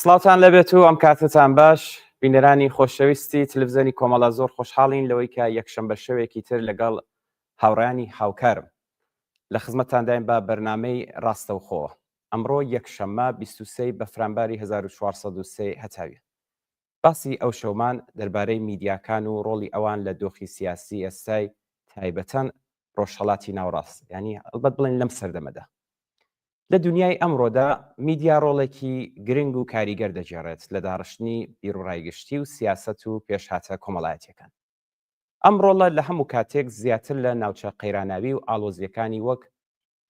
سڵاوتان لەبێت و ئەم کاتتان باش بینەرانی خۆشەویستی تلڤیزیۆنی کۆمەڵە زۆر خۆشحاڵین لەوەی کە یەکشەمبە شەوێکی تر لەگەڵ هاوڕانی هاوکارم لە خزمەتتانداین بە بەرنامەی ڕاستەوخۆوە. ئەمڕۆ یەکشەممە 23 بەفرانباری 1403 هەتاویە. باسی ئەو شەومان دەربارەی میدیاکان و ڕۆڵی ئەوان لە دۆخی سیاسی ئێستای تایبەتەن ڕۆژهەڵاتی ناوڕاست، یعنی ئەلبەت بڵێن لەم سەردەمەدا. لە دنیای ئەمڕۆدا میدیا ڕۆڵێکی گرنگ و کاریگەر دەجێڕێت لە داڕشتنی بیرڕایگشتی و سیاست و پێشهاتە کۆمەڵایەتیەکان. ئەم ڕۆڵە لە هەموو کاتێک زیاتر لە ناوچە قەیراناوی و ئاڵۆزیەکانی وەک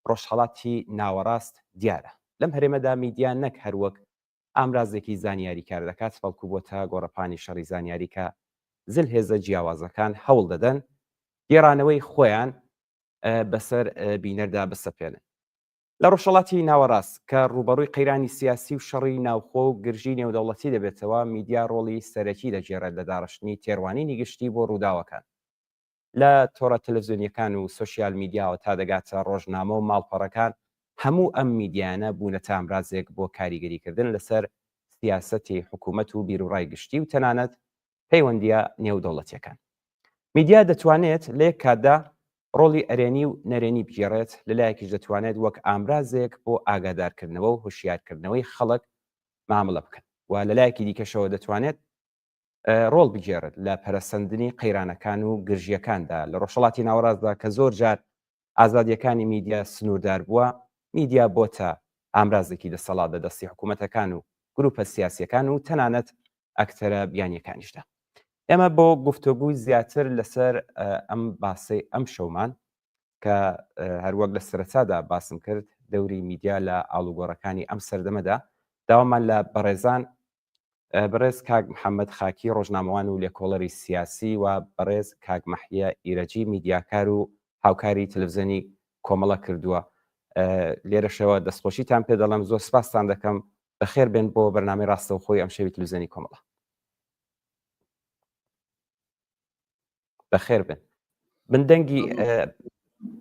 ڕۆژهەڵاتی ناوەڕاست دیارە. لەم هەرێمەدا میدیا نەک هەروەک ئامرازێکی زانیاری کار دەکات، بەڵکو بۆتە گۆڕەپانی شەڕی زانیاری کە زل هێزە جیاوازەکان هەوڵ دەدەن گێڕانەوەی خۆیان بەسەر بینەردا بسەپێنن. لە ڕۆژهەڵاتی ناوەڕاست کە ڕوبەڕووی قەیرانی سیاسی و شەڕی ناوخۆ و گرژی نێودەوڵەتی دەبێتەوە، میدیا ڕۆڵی سەرەکی دەجێڕێت لە داڕشتنی تێڕوانینی گشتی بۆ ڕووداوەکان لە تۆڕە تەلەڤیزیۆنیەکان و سۆشیال میدیاوە تا دەگاتە ڕۆژنامە و ماڵپەڕەکان. هەموو ئەم میدیانە بوونەتە ئامرازێک بۆ کاریگەریکردن لەسەر سیاسەتی حکوومەت و بیرڕای گشتی و تەنانەت پەیوەندیە نێودەوڵەتیەکان. میدیا دەتوانێت لە یەک کاتدا ڕۆڵی ئەرێنی و نەرێنی بگێڕێت، لەلایەکیش دەتوانێت وەک ئامرازێک بۆ ئاگادارکردنەوە و هوشیارکردنەوەی خەڵک مامەڵە بکەن و لەلایەکی دیکەشەوە دەتوانێت ڕۆڵ بگێڕێت لە پەرەسەندنی قەیرانەکان و گرژیەکاندا. لە ڕۆژهەڵاتی ناوەڕاستدا کە زۆر جار ئازادیەکانی میدیا سنووردار بووە، میدیا بۆتە ئامرازێکی دەسەڵاتە دەستی حکوومەتەکان و گروپە سیاسیەکان و تەنانەت ئەکتەرە بیانیەکانیشدا. ئێمە بۆ گفتوگوی زیاتر لەسەر ئەم باسی ئەم شەومان کە هەروەک لە سەرەتادا باسم کرد دەوری میدیا لە ئاڵوگۆڕەکانی ئەم سەردەمەدا داوامان لە بەڕێزان بەڕێز کاک محەممەد خاکی ڕۆژنامەوان و لێکۆڵەری سیاسی و بەڕێز کاک مەحیە ئیرەجی میدیاکار و هاوکاری تەلەڤیزیۆنی کۆمەڵە کردووە. لێرەشەوە دەستخۆشیتان پێ دەڵێم، زۆر سپاستان دەکەم، بەخێر بێن بۆ بەرنامەی ڕاستەوخۆی ئەم شەوی تەلەڤیزیۆنی کۆمەڵە. بەخێر بن بندەنگی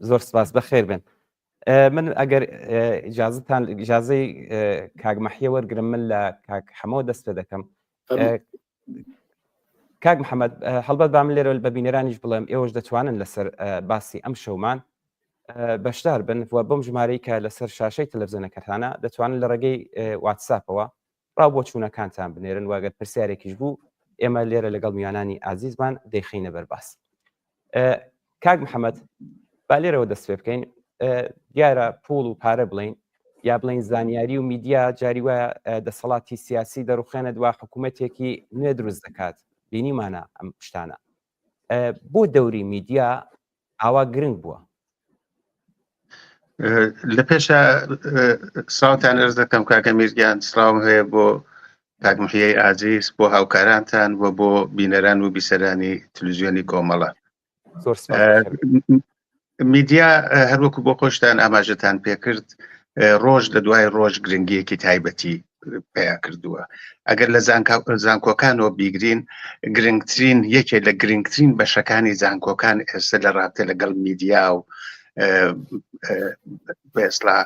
زۆر سپاس، بەخێر بن. من ئەگەر ئیجازەی کاک مەحیە وەرگرم، من لە کاک حەمەوە دەست پێ دەکەم. کاک محەممەد، هەڵبەت با من لێرە بە بینەرانیش بڵێم ئێوەش دەتوانن لەسەر باسی ئەم شەومان بەشدار بن و بەم ژمارەی کە لەسەر شاشەی تەلەڤیزیۆنەکەتانە دەتوانن لە ڕێگەی واتساپەوە ڕاو بۆ چوونەکانتان بنێرن، واگەر پرسیارێکیش بوو ئێمە لێرە لەگەڵ میوانانی ئازیزمان دەیخینە بەرباس. کاک محەممەد، با لێرەوە دەست پێ بکەین. دیارە پوڵ و پارە بڵین یا بڵین زانیاری و میدیا جاری وایە دەسەڵاتی سیاسی دەڕوخێنە دوا حکوومەتێکی نوێ دروست دەکات، بینیمانە ئەم شتانە. بۆ دەوری میدیا ئاوا گرنگ بووە؟ لە پێشە سڵاوتان ئەرز دەکەم کاکە میرگیان، سڵاوم هەیە بۆ کاک مەحیەی ئازیز، بۆ هاوکارانتان و بۆ بینەران و بیسەرانی تەلەڤیزیۆنی کۆمەڵە. میدیا هەروەکو بۆ خۆشتان ئاماژەتان پێکرد، ڕۆژ لە دوای ڕۆژ گرنگیەکی تایبەتی پیا کردووە. ئەگەر لە زانکۆکانەوە بیگرین، گرنگترین یەکێک لە گرنگترین بەشەکانی زانکۆکان ئێستا لە ڕابطە لەگەڵ میدیا و بەسڵا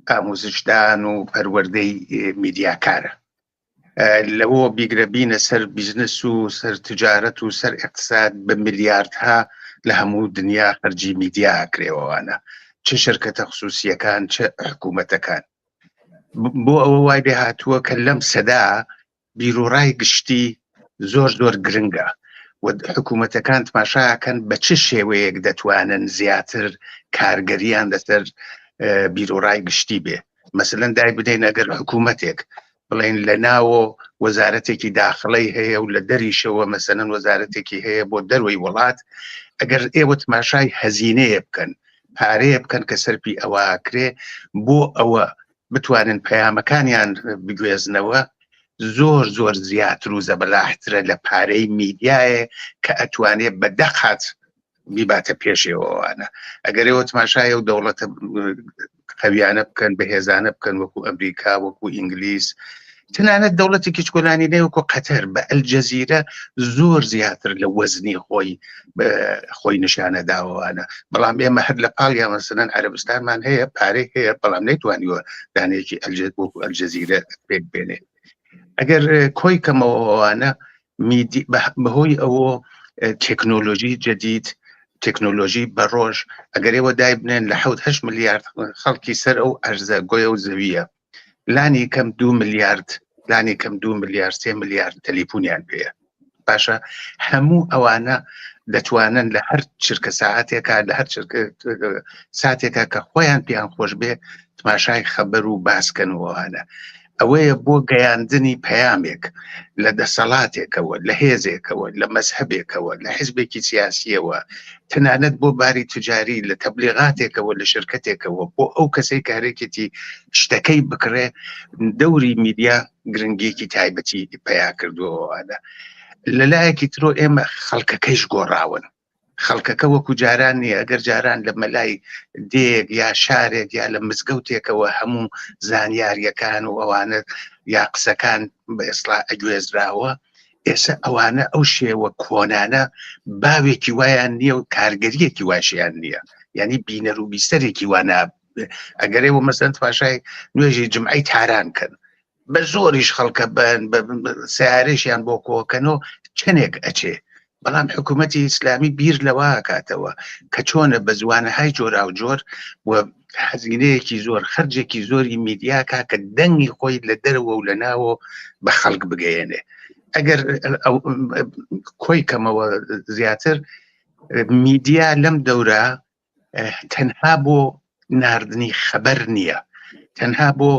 ئاموزشدان و پەروەردەی میدیاکارە. لەوە بیگرە بینە سەر بیزنس و سەر تجارەت و سەر اقتصاد بە ملیاردها لە هەموو دنیا خەرجی میدیا کرێوەوانە، چه شرکەتە خصوصیەکان چه حکوومەتەکان. بۆ ئەوە وای لێ هاتووە کە لەم سەدا بیرڕای گشتی زۆر زۆر گرنگە و حکوومەتەکان تماشاکەن بە چه شێوەیەک دەتوانن زیاتر کارگەریان لەسەر بیرڕای گشتی بێ. مەسەلەن دای بدەین ئەگەر حکوومەتێک بڵێن لە ناوە وەزارەتێکی داخڵەی هەیە و لە دەریشەوە مەسەلەن وەزارەتێکی هەیە بۆ دەروی وڵات، ئەگەر ئێوە تماشای هەزینەیە بکەن، پارەیە بکەن کە سەرپی ئەوە کرێ بۆ ئەوە بتوانن پەیامەکانیان بگوێزنەوە، زۆر زۆر زیاتر و زەبەلاحترە لە پارەی میدیایە کە ئەتوانێت بە دەقات بیباتە پێشێوەوانە. ئەگەر ئێوە تماشای و دەوڵەتە قەویانە بکەن، بەهێزانە بکەن، وەکو ئەمریکا، وەکو ئینگلیس، تەنانەت دەوڵەتێکی چکۆلانی نێوەکو قەتەر بە ئەلجەزیرە زۆر زیاتر لە وەزنی خۆی نیشانە داوانە، بەڵام ئێمە هەر لە پاڵیا مەسەلەن عەرەبستانمان هەیە، پارەی هەیە، بەڵام نەیتوانیوە دانەیەکی وەکو ئەلجەزیرە پێک بێنێ. ئەگەر کۆی کەمەوەوانە بەهۆی ئەوە تێکنۆلۆژی جدید، تێکنۆلۆژی بە ڕۆژ ئەگەر ئێوە دای بنێن لە 7-8 ملیارد خەڵکی سەر ئەو ئەرزە گۆیە و زەویە، لانی کەم 2 ملیارد، لانی کەم 2 ملیارد 3 ملیارد تەلیفۆنیان پێیە. باشە هەموو ئەوانە دەتوانن لە هەر چرکە ساعتێکە، لە هەر ساتێکە کە خۆیان پێیان خۆش بێ تماشای خەبەر و باسکەنەوەوانە. ئەوەیە بۆ گەیاندنی پەیامێک لە دەسەڵاتێکەوە، لە هێزێکەوە، لە مەزهبێکەوە، لە حیزبێکی سیاسیەوە، تەنانەت بۆ باری تجاری لە تەبلیغاتێکەوە، لە شرکتێکەوە، بۆ ئەو کەسەی کارێکێتی شتەکەی بکرێ. دەوری میدیا گرنگێکی تایبەتی پیا کردووەوانە. لەلایەکی ترۆ ئێمە خەڵکەکەیش گۆڕاون. خەڵکەکە وەکو جاران نییە، ئەگەر جاران لە مەلای دێک یا شارێک یا لە مزگەوتێکەوە هەموو زانیاریەکان و ئەوانە یا قسەکان بە ئێسڵا ئەگوێزراوە، ئێستا ئەوانە ئەو شێوە کۆنانە باوێکی وایان نییە و کارگەریەکی واشیان نییە، یعنی بینەر و بیستەرێکی وانە. ئەگەرێوە مەسەن پاشای نوێژی جمعەی تاران کەن، بە زۆریش خەڵکە بن بە سیارێشیان بۆ کۆکەنەوە چنێک ئەچێ، بەڵام حکوومەتی ئیسلامی بیر لەوە کاتەوە کە چۆنە بە زوانەهای جۆرا و جۆر و حەزینەیەکی زۆر خەرجێکی زۆری میدیاکە کە دەنگی خۆی لە دەرەوە و لە ناوە بە خەڵک بگەیەنێ. ئەگەر کۆی کەمەوە زیاتر میدیا لەم دەورە تەنها بۆ ناردنی خەبەر نییە، تەنها بۆ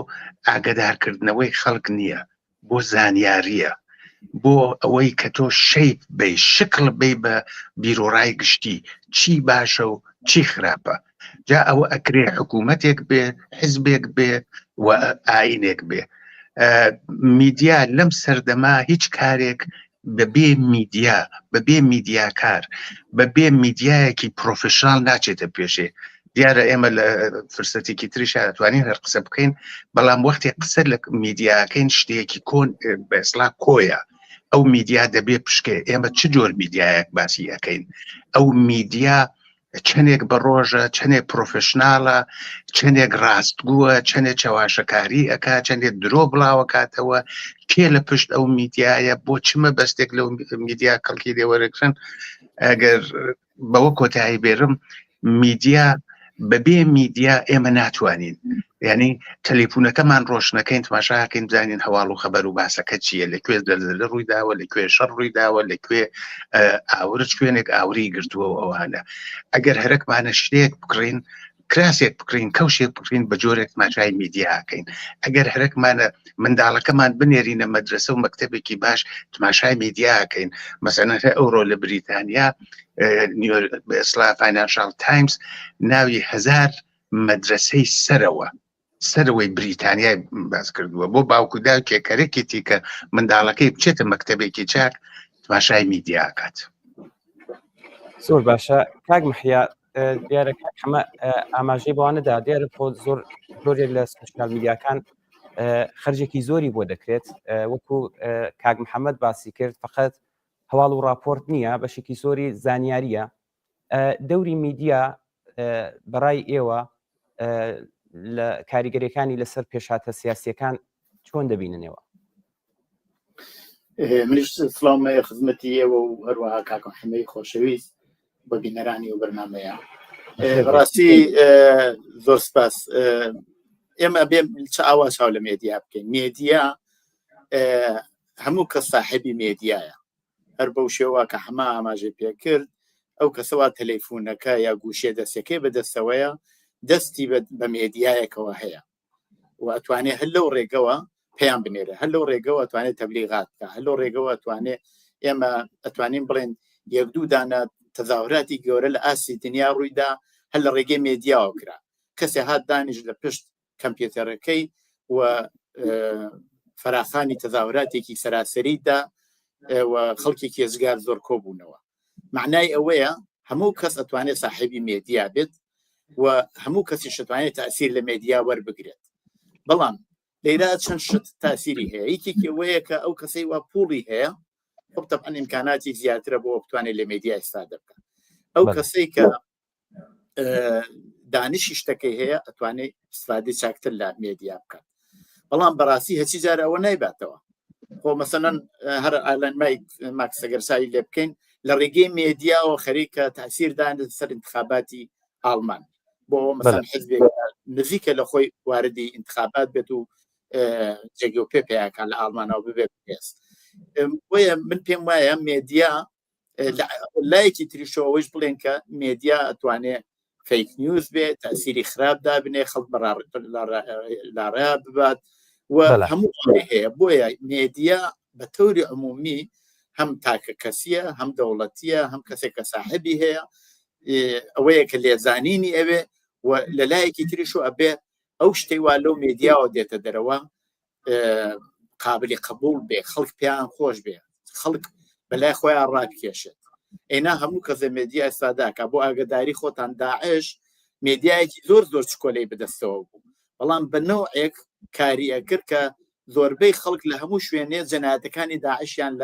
ئاگدارکردنەوەی خەڵک نییە، بۆ زانیاریە، بۆ ئەوەی کە تۆ شەیب بی شکل بی بە بیرۆڕای گشتی چی باشە و چی خراپە. جا ئەوە ئەکرێ حکوومەتێک بێ، حیزبێک بێ و ئاینێک بێ. میدیا لەم سەردەما هیچ کارێک بەبێ میدیا، بەبێ میدیاکار، بەبێ میدیایەکی پرۆفشنال ناچێتە پێشێ. دیارە ئێمە لە فرسەتێکی تریش دەتوانین هەر قسە بکەین، بەڵام وەختی قسە لە میدیاکەین شتێکی کۆن بە ئێسڵا کۆیە. ئەو میدیا دەبێ پشکێ. ئێمە چ جۆر میدیایەک باسی ئەەکەین؟ ئەو میدیا چەندێک بە ڕۆژە، چەندێک پرۆفشناڵە، چەندێک ڕاستگووە، چەندێک چاواشەکاری ئەکا، چەندێک درۆ بڵاوە کاتەوە، کێ لە پشت ئەو میدیایە، بۆ چمە بەستێک لەو میدیا کەڵکی لێوەرەکردن. ئەگەر بەوە کۆتایی بێرم، میدیا بەبێ میدیا ئێمە ناتوانین، یعنی تەلیفۆنەکەمان ڕۆشنەکەین تماشاکەین بزانین هەواڵ و خەبەر و باسەکە چییە، لەکوێ زەلزەلە ڕوویداوە، لەکوێ شەڕ ڕوویداوە، لەکوێ ئاورج کوێنێک ئاوری گرتووە و ئەوانە. ئەگەر هەرەکمانە شتێک بکڕین، کراسێک بکڕین، کەوشێک بکڕین، بە جۆرێک تماشای میدیاکەین. ئەگەر هەرەکمانە منداڵەکەمان بنێرینە مەدرسە و مەکتەبێکی باش تماشای میدیاکەین. مەسەلەن ئەوڕۆ لە بریتانیا ئێسڵا فاینانشال تایمز ناوی 1000 مەدرسەی سەرەوەی بریتانیای باز کردووە بۆ باوکو داوکێکەرێکێتی کە منداڵەکەی بچێتە مەکتەبێکی چاک تماشای میدیاکات. زۆر باشە کاک محیا، دیارە هەمە ئاماژەی بەوانەدا دیارە زۆرێک لە سوشیال میدیاکان خەرجێکی زۆری بۆ دەکرێت، وەکو کاک محەممەد باسی کرد، فقط هەواڵ و راپۆرت نییە، بەشێکی زۆری زانیاریە. دەوری میدیا بەڕای ئێوە لە کاریگەریەکانی لەسەر پێشاتە سیاسیەکان چۆن دەبیننەوە؟ منیش سڵامە خزمەتی ئێوە و هەروەها کاک محەممەدی خۆشەویست بە بینەرانی و بەرنامەیە. بەڕاستی زۆر سپاس. ئێمە بێ چ ئاوا چاو لە مێدیا بکەین. مێدیا هەموو کەس ساحێبی مێدیایە، هەر بەو شێوە کە هەما ئاماژەی پێکرد، ئەو کەسەوە تەلەیفۆنەکە یا گوشێ دەستەکەی بەدەستەوەیە دەستی بە مێدیایەکەوە هەیە و ئەتوانێت هەر لەو ڕێگەوە پێیان بنێرە، هەر لەو ڕێگەوە ئەتوانێت تەبلیغات بکە، هەر لەو ڕێگەوە ئەتوانێت ئێمە ئەتوانین بڵێن یەک دوو دانە تەظاهوراتی گەورە لە ئاسی دنیا ڕوویدا هەر لە ڕێگەی مێدیاوە کرا. کەسێ هات دانیش لە پشت کەمپیوتەرەکەی و فراخانی تەظاهوراتێکی سەراسەریدا و خەڵکێکی ێزگار زۆر کۆبوونەوە. معنای ئەوەیە هەموو کەس ئەتوانێت ساحێبی مێدیا بێت و هەموو کەسیش ئەتوانێت تەئسیر لە مێدیا وەربگرێت. بەڵام لێرا چەند شت تاسیری هەیە یەکێکی ئەوەیە کە ئەو کەسەی وا پوڵی هەیە خۆ طبعاً ئیمکاناتی زیاترە بۆ بتوانێت لە مێدیا ئێستا بکە ئەو کەسەی کە دانیشی شتەکەی هەیە ئەتوانێت استفادەی چاکتر لە مێدیا بکات بەڵام بەڕاستی هەچی جارە ئەوە نایباتەوە خۆ مەسەلەن هەر ئالان ماکس ئەگەرسایی لێ بکەین لە ڕێگەی مێدیاەوە خەریکە تاسیردان سەر انتخاباتی ئالمان بۆ مەسەن حزبێک نزیکە لە خۆی واردی انتخابات بێت و جێگە و پێپیاکان لە ئالمانەوە ببێت پێست بۆیە من پێم وایە مێدیا لایەکی تریشەوەش بڵێن کە مێدیا ئەتوانێت فیک نیوز بێت تاسیری خراپ دابنێ خەڵک لاڕیا ببات و هەموو هەیە بۆیە مێدیا بە تەوری عمومی هەم تاکە کەسیە هەم دەوڵەتیە هەم کەسێک کە ساحبی هەیە ئەوەیە کە لێزانینی ئەوێ و لە لایەکی تریش و ئەبێ ئەو شتەی وا لەو مێدیاوە دێتە دەرەوە قابلی قبول بێ خەڵک پێیان خۆش بێ خەڵک بەلای خۆیان ڕابکێشێت ئێنا هەموو کەسە مێدیا ئێستاداکە بۆ ئاگداری خۆتان داعش مێدیایەکی زۆر چکۆلەی بەدەستەوە بوو بەڵام بە نەوعێک کاریە کرد کە زۆربەی خەڵک لە هەموو شوێنێ جەنایەتەکانی داعشیان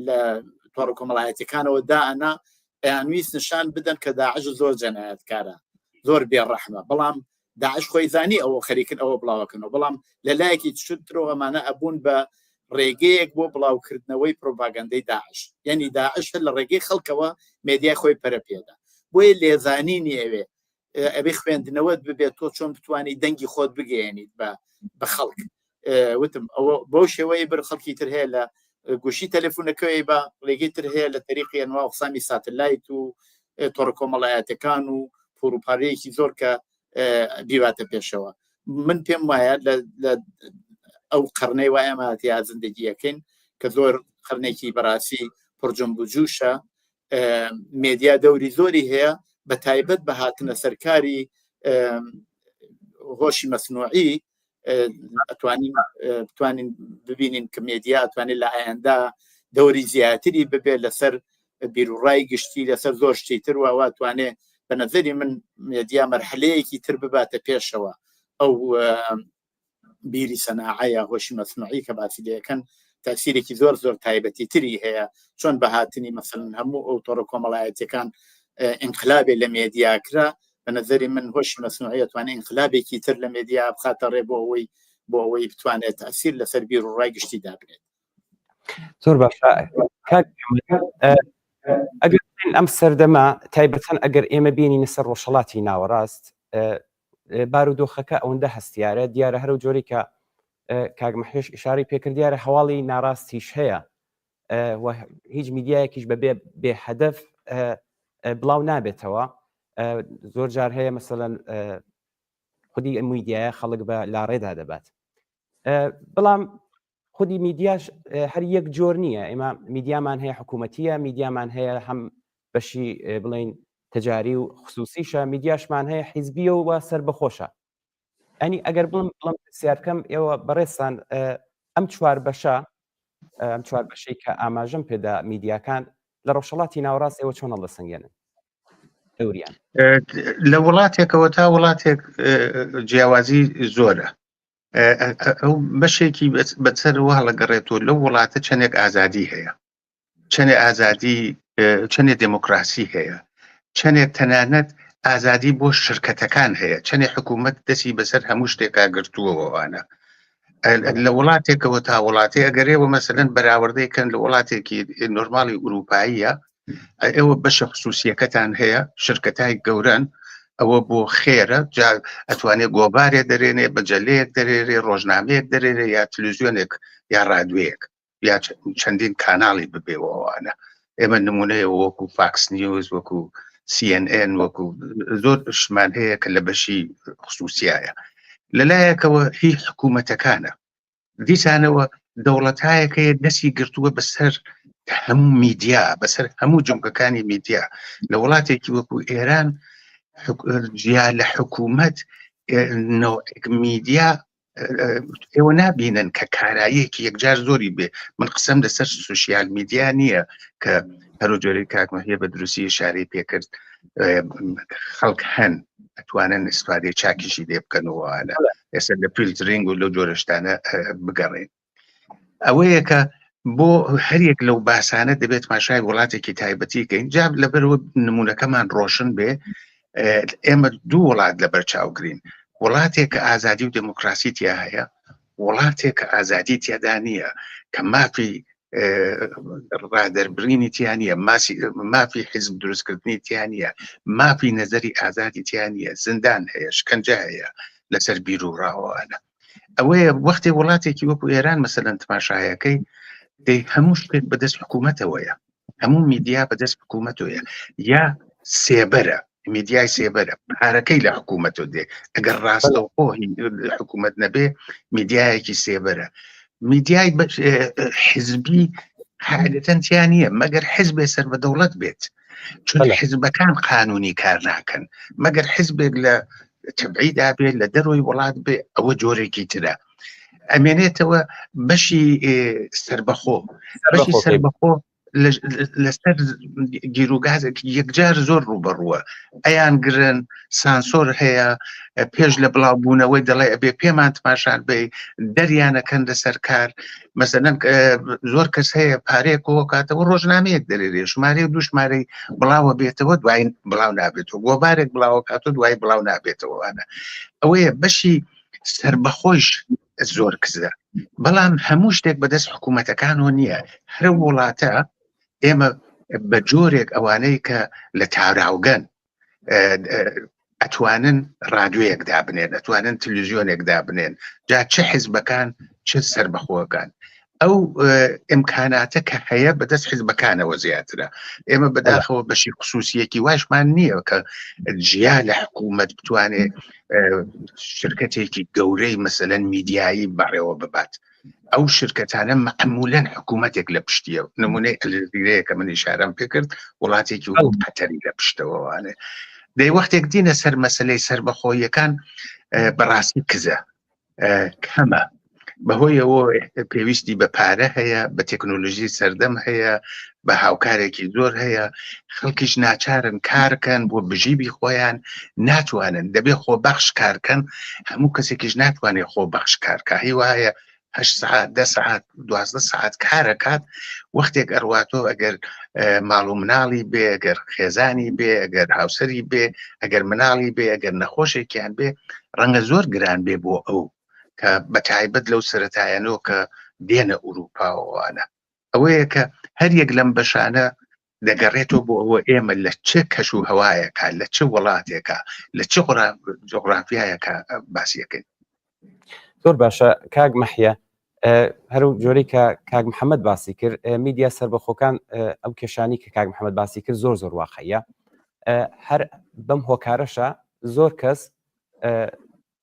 لە تۆڕە کۆمەڵایەتەکانەوە دائنا ئەیانویست نیشان بدەن کە داعش زۆر جەنایەتکارە زۆر بێڕەحمە بەڵام داعش خۆی زانی ئەوە خەریکن ئەوە بڵاوکردنەوە بەڵام لە لایەکی ترەوە ئەمانە ئەبوون بە ڕێگەیەک بۆ بڵاوکردنەوەی پرۆپاگەندەی داعش یعنی داعش لە ڕێگەی خەڵکەوە مێدیای خۆی پەرەپێدا بۆیە لێزانینی ئەوێ ئەبێ خوێندنەوەت ببێت تۆ چۆن بتوانانی دەنگی خۆت بگەێنیت بە خەڵک وتم ئەوە بۆ شێوەیە بر خەڵکی تر هەیە لە گوشی تەلەفۆنەکەی بە ڕێگەی تر هەیە لە تەریقی ئەنوا قسامی ساتلایت و تۆڕە کۆمەڵایەتەکان و پۆروپارەیەکی زۆر کە بیواتە پێشەوە من پێم وایە لە ئەو قەرنەی وایە مااتیا زندگیەکەین کە زۆر قەرنێکی بەڕاستی پڕجەم بجووشە مێدیا دەوری زۆری هەیە بە تایبەت بە هاتنە سەرکاری هۆشی مەسنوعی بتوانین ببینین کە مێدیا ئەتوانێت لە ئایندا دەوری زیاتری ببێت لەسەر بیرروڕای گشتی لەسەر زۆر شتی تر ووا توانێت بە نەزەری من مێدیا مەرحلەیەکی تر بباتە پێشەوە ئەو بیری سەناعەیە هۆشی مەسنوعی کە باسی دەکەن تاسیرێکی زۆر تایبەتی تری هەیە چۆن بە هاتنی مەسەلەن هەموو ئەو تۆڕە کۆمەڵایەتەکان انقلابێ لە مێدیا کرا بە نەزەری من هۆشی مەسنوعی ئەتوانێت انقلابێکی تر لە مێدیا بخاتە ڕێ بۆ ئەوەی بتوانێت تاسیر لەسەر بیرروڕای گشتی دابنێت زۆر باشە ئەگەر ئەم سەردەما تایبەتەن ئەگەر ئێمە بینینە سەر ڕۆژهەڵاتی ناوەڕاست بارودۆخەکە ئەوەندە هەستیارە دیارە هەرو جۆری کە کاگمەحێش ئیشاری پێکرد دیارە هەواڵی ناڕاستیش هەیە هیچ میدیایەکیش بەبێ بێهەدەف بڵاو نابێتەوە زۆر جار هەیە مەسەلەن خودی ئەم میدیایە خەڵک بە لاڕێدا دەبات بەڵام خودی میدیاش هەر یەک جۆر نییە ئێمە میدیامان هەیە حکوومەتیە میدیامان هەیە هەم بەشی بڵین تجاری و خصوصیشە میدیاشمان هەیە حیزبیە و سەر بەخۆشە ئەنی ئەگەر بڵم سیارکەم ئێوە بەڕێستان ئەم چوار بەشەی کە ئاماژەم پێدا میدیاکان لە ڕۆژهەڵاتی ناوەڕاست ئێوە چۆن هەڵدەسەنگێنن ئەوریان لە وڵاتێکەوە تا وڵاتێک جیاوازی زۆرە ئەو بەشێکی بەسەر وا هەڵەگەڕێتەوە لەو وڵاتە چەندێک ئازادی هەیە چەندێک ئازادی چەندێک دموکراسی هەیە چەندێک تەنانەت ئازادی بۆ شرکەتەکان هەیە چەندێک حکوومەت دەستی بەسەر هەموو شتێکا گرتووەوانە لە وڵاتێکەوە تا وڵاتی ئەگەرێەوە مەسەلەن بەراوردەیەکەن لە وڵاتێکی نۆرماڵی ئوروپاییە ئێوە بەشە خصوصیەکەتان هەیە شرکەتای گەورن ئەوە بۆ خێرە ئەتوانێت گۆبارێ دەرێنێ بەجەلەیەک دەرێرێ ڕۆژنامەیەک دەرێرێ یا تەلەڤیزیۆنێک یا ڕادوەیەک یا چەندین کاناڵی ببێەوەوانە ئێمە نمونەیە وەکو فاکس نیوز وەکو CNN وەکو زۆر شمان هەیە کە لە بەشی خصوصیایە لەلایەکەوە هی حکوومەتەکانە دیسانەوە دەوڵەتایەکەیە دەستی گرتووە بەسەر هەموو میدیا بەسەر هەموو جمکەکانی میدیا لە وڵاتێکی وەکو ئێران جیا لە حکوومەت میدیا ئێوە نابینن کە کاراییەکی یەکجار زۆری بێ من قسەم لەسەر سوشیال میدیا نییە کە هەرو جۆرەی کاکمەهیە بە دروستی شارەی پێکرد خەڵک هەن ئەتوانن ئیسفادەی چاکیشی لێ بکەنەوەوانە ئێستا لە فیلترینگ و لەو جۆرەشتانە بگەڕێن. ئەوەیە کە بۆ هەرێک لەو باسانە دەبێت ماشای وڵاتێکی تایبەتی کەین جاب لەبەرەوە نمونونەکەمان ڕۆشن بێ. ئێمە دوو وڵات لەبەر چاوگرین، وڵاتێک کە ئازادی و دموکراسی تیا هەیە، وڵاتێک کە ئازادی تیادا نییە، کە مافی ڕادەربرینی تیا نیە، مافی حیزب دروستکردنی تیا نیە، مافی نەزەری ئازادی تیا نیە، زندان هەیە، شکنجە هەیە لەسەر بیر و ڕاوانە. ئەوەیە وەختی وڵاتێکی وەکو ئێران مەسەلەن تماشایەکەی دەی هەموو شتێک بەدەست حکوومەتەوەیە، هەموو میدیا بەدەست حکوومەتەوەیە، یا سێبەرە، میدیای سێبەرە، پارەکەی لە حکوومەتەوە دێ. ئەگەر ڕاستەوخۆی حکوومەت نەبێ میدیایەکی سێبەرە. میدیای حزبی حالەتەن تیا نییە مەگەر حزبێ سەر بە دەوڵەت بێت، چون حزبەکان قانونی کار ناکەن، مەگەر حزبێک لە تبعیدا بێت لە دەروی وڵات بێ، ئەوە جۆرێکی ترە. ئەمێنێتەوە بەشی سربەخۆ، بەشی سربەخۆ لەسەر گیرروگازێک یەکجار زۆر ڕوبەڕووە، ئەیان گرن سانسۆر هەیە، پێش لە بڵاوبوونەوەی دەڵێ ئەبێ پێمان تماشان بێ، دەریانەکەن لەسەر کار. مەسەلەن زۆر کەس هەیە پارەیەک کۆ کاتەوە ڕۆژنامەیەک دەرێ، ژمارە دوو ژمارەی بڵاوە بێتەوە، دوای بڵاو نابێتەوە، گۆبارێک بڵاوە کاتەوە دوای بڵاو نابێتەوەوانە. ئەوەیە بەشی سربەخۆش زۆر کزە، بەڵام هەموو شتێک بەدەست حکوومەتەکانەوە نییە. هەر وڵاتە ئێمە بە جۆرێک ئەوانەی کە لە تاراوگەن ئەتوانن ڕادیۆیەک دابنێن، ئەتوانن تەلەڤیزیۆنێک دابنێن، جا چه حیزبەکان چه سربەخۆەکان. ئەو ئیمکاناتە کە هەیە بەدەست حیزبەکانەوە زیاترە. ئێمە بەداخەوە بەشی خصوصیەکی واشمان نییە کە جیا لە حکوومەت بتوانێت شرکتێکی گەورەی مەسەلەن میدیایی بەڕێوە ببات. ئەو شرکتانە معمولاً حکوومەتێک لە پشتیە. نمونەی ئەلزیرەیە کە من ئیشارەم پێ کرد، وڵاتێکی وەکو قەتەری لە پشتەوەوانێ. دەی وەختێک دینە سەر مەسەلەی سربەخۆیەکان بەڕاستی کزە کەمە، بەهۆیەوە پێویستی بە پارە هەیە، بە تەکنۆلۆژی سەردەم هەیە، بە هاوکارێکی زۆر هەیە. خەڵکیش ناچارن کارکەن بۆ بژیبی خۆیان، ناتوانن، دەبێ خۆبەخش کارکەن. هەموو کەسێکیش ناتوانێت خۆبەخش کارکە، هی وایە 8 ساعت 10 ساعت 12 ساعت کارەکات. وەختێک ئەڕواتۆ ئەگەر ماڵ و مناڵی بێ، ئەگەر خێزانی بێ، ئەگەر هاوسەری بێ، ئەگەر مناڵی بێ، ئەگەر نەخۆشێکیان بێ، ڕەنگە زۆر گران بێ بۆ ئەو کە بەتایبەت لەو سەرەتایەنەوە کە دێنە ئوروپاوانە. ئەوەیە کە هەر یەک لەم بەشانە دەگەڕێتەوە بۆ ئەوە ئێمە لە چه کەش و هەوایەکە، لە چه وڵاتێکە، لە چه جۆغرافیایەکە باسیەکەین. زۆر باشە کاک مەحیە، هەرو جۆرەی کە کاک محەممەد باسی کرد، میدیا سربەخۆکان ئەو کێشانی کە کاک محەممەد باسی کرد زۆر زۆر واقعیە. هەر بەم هۆکارەشە زۆر کەس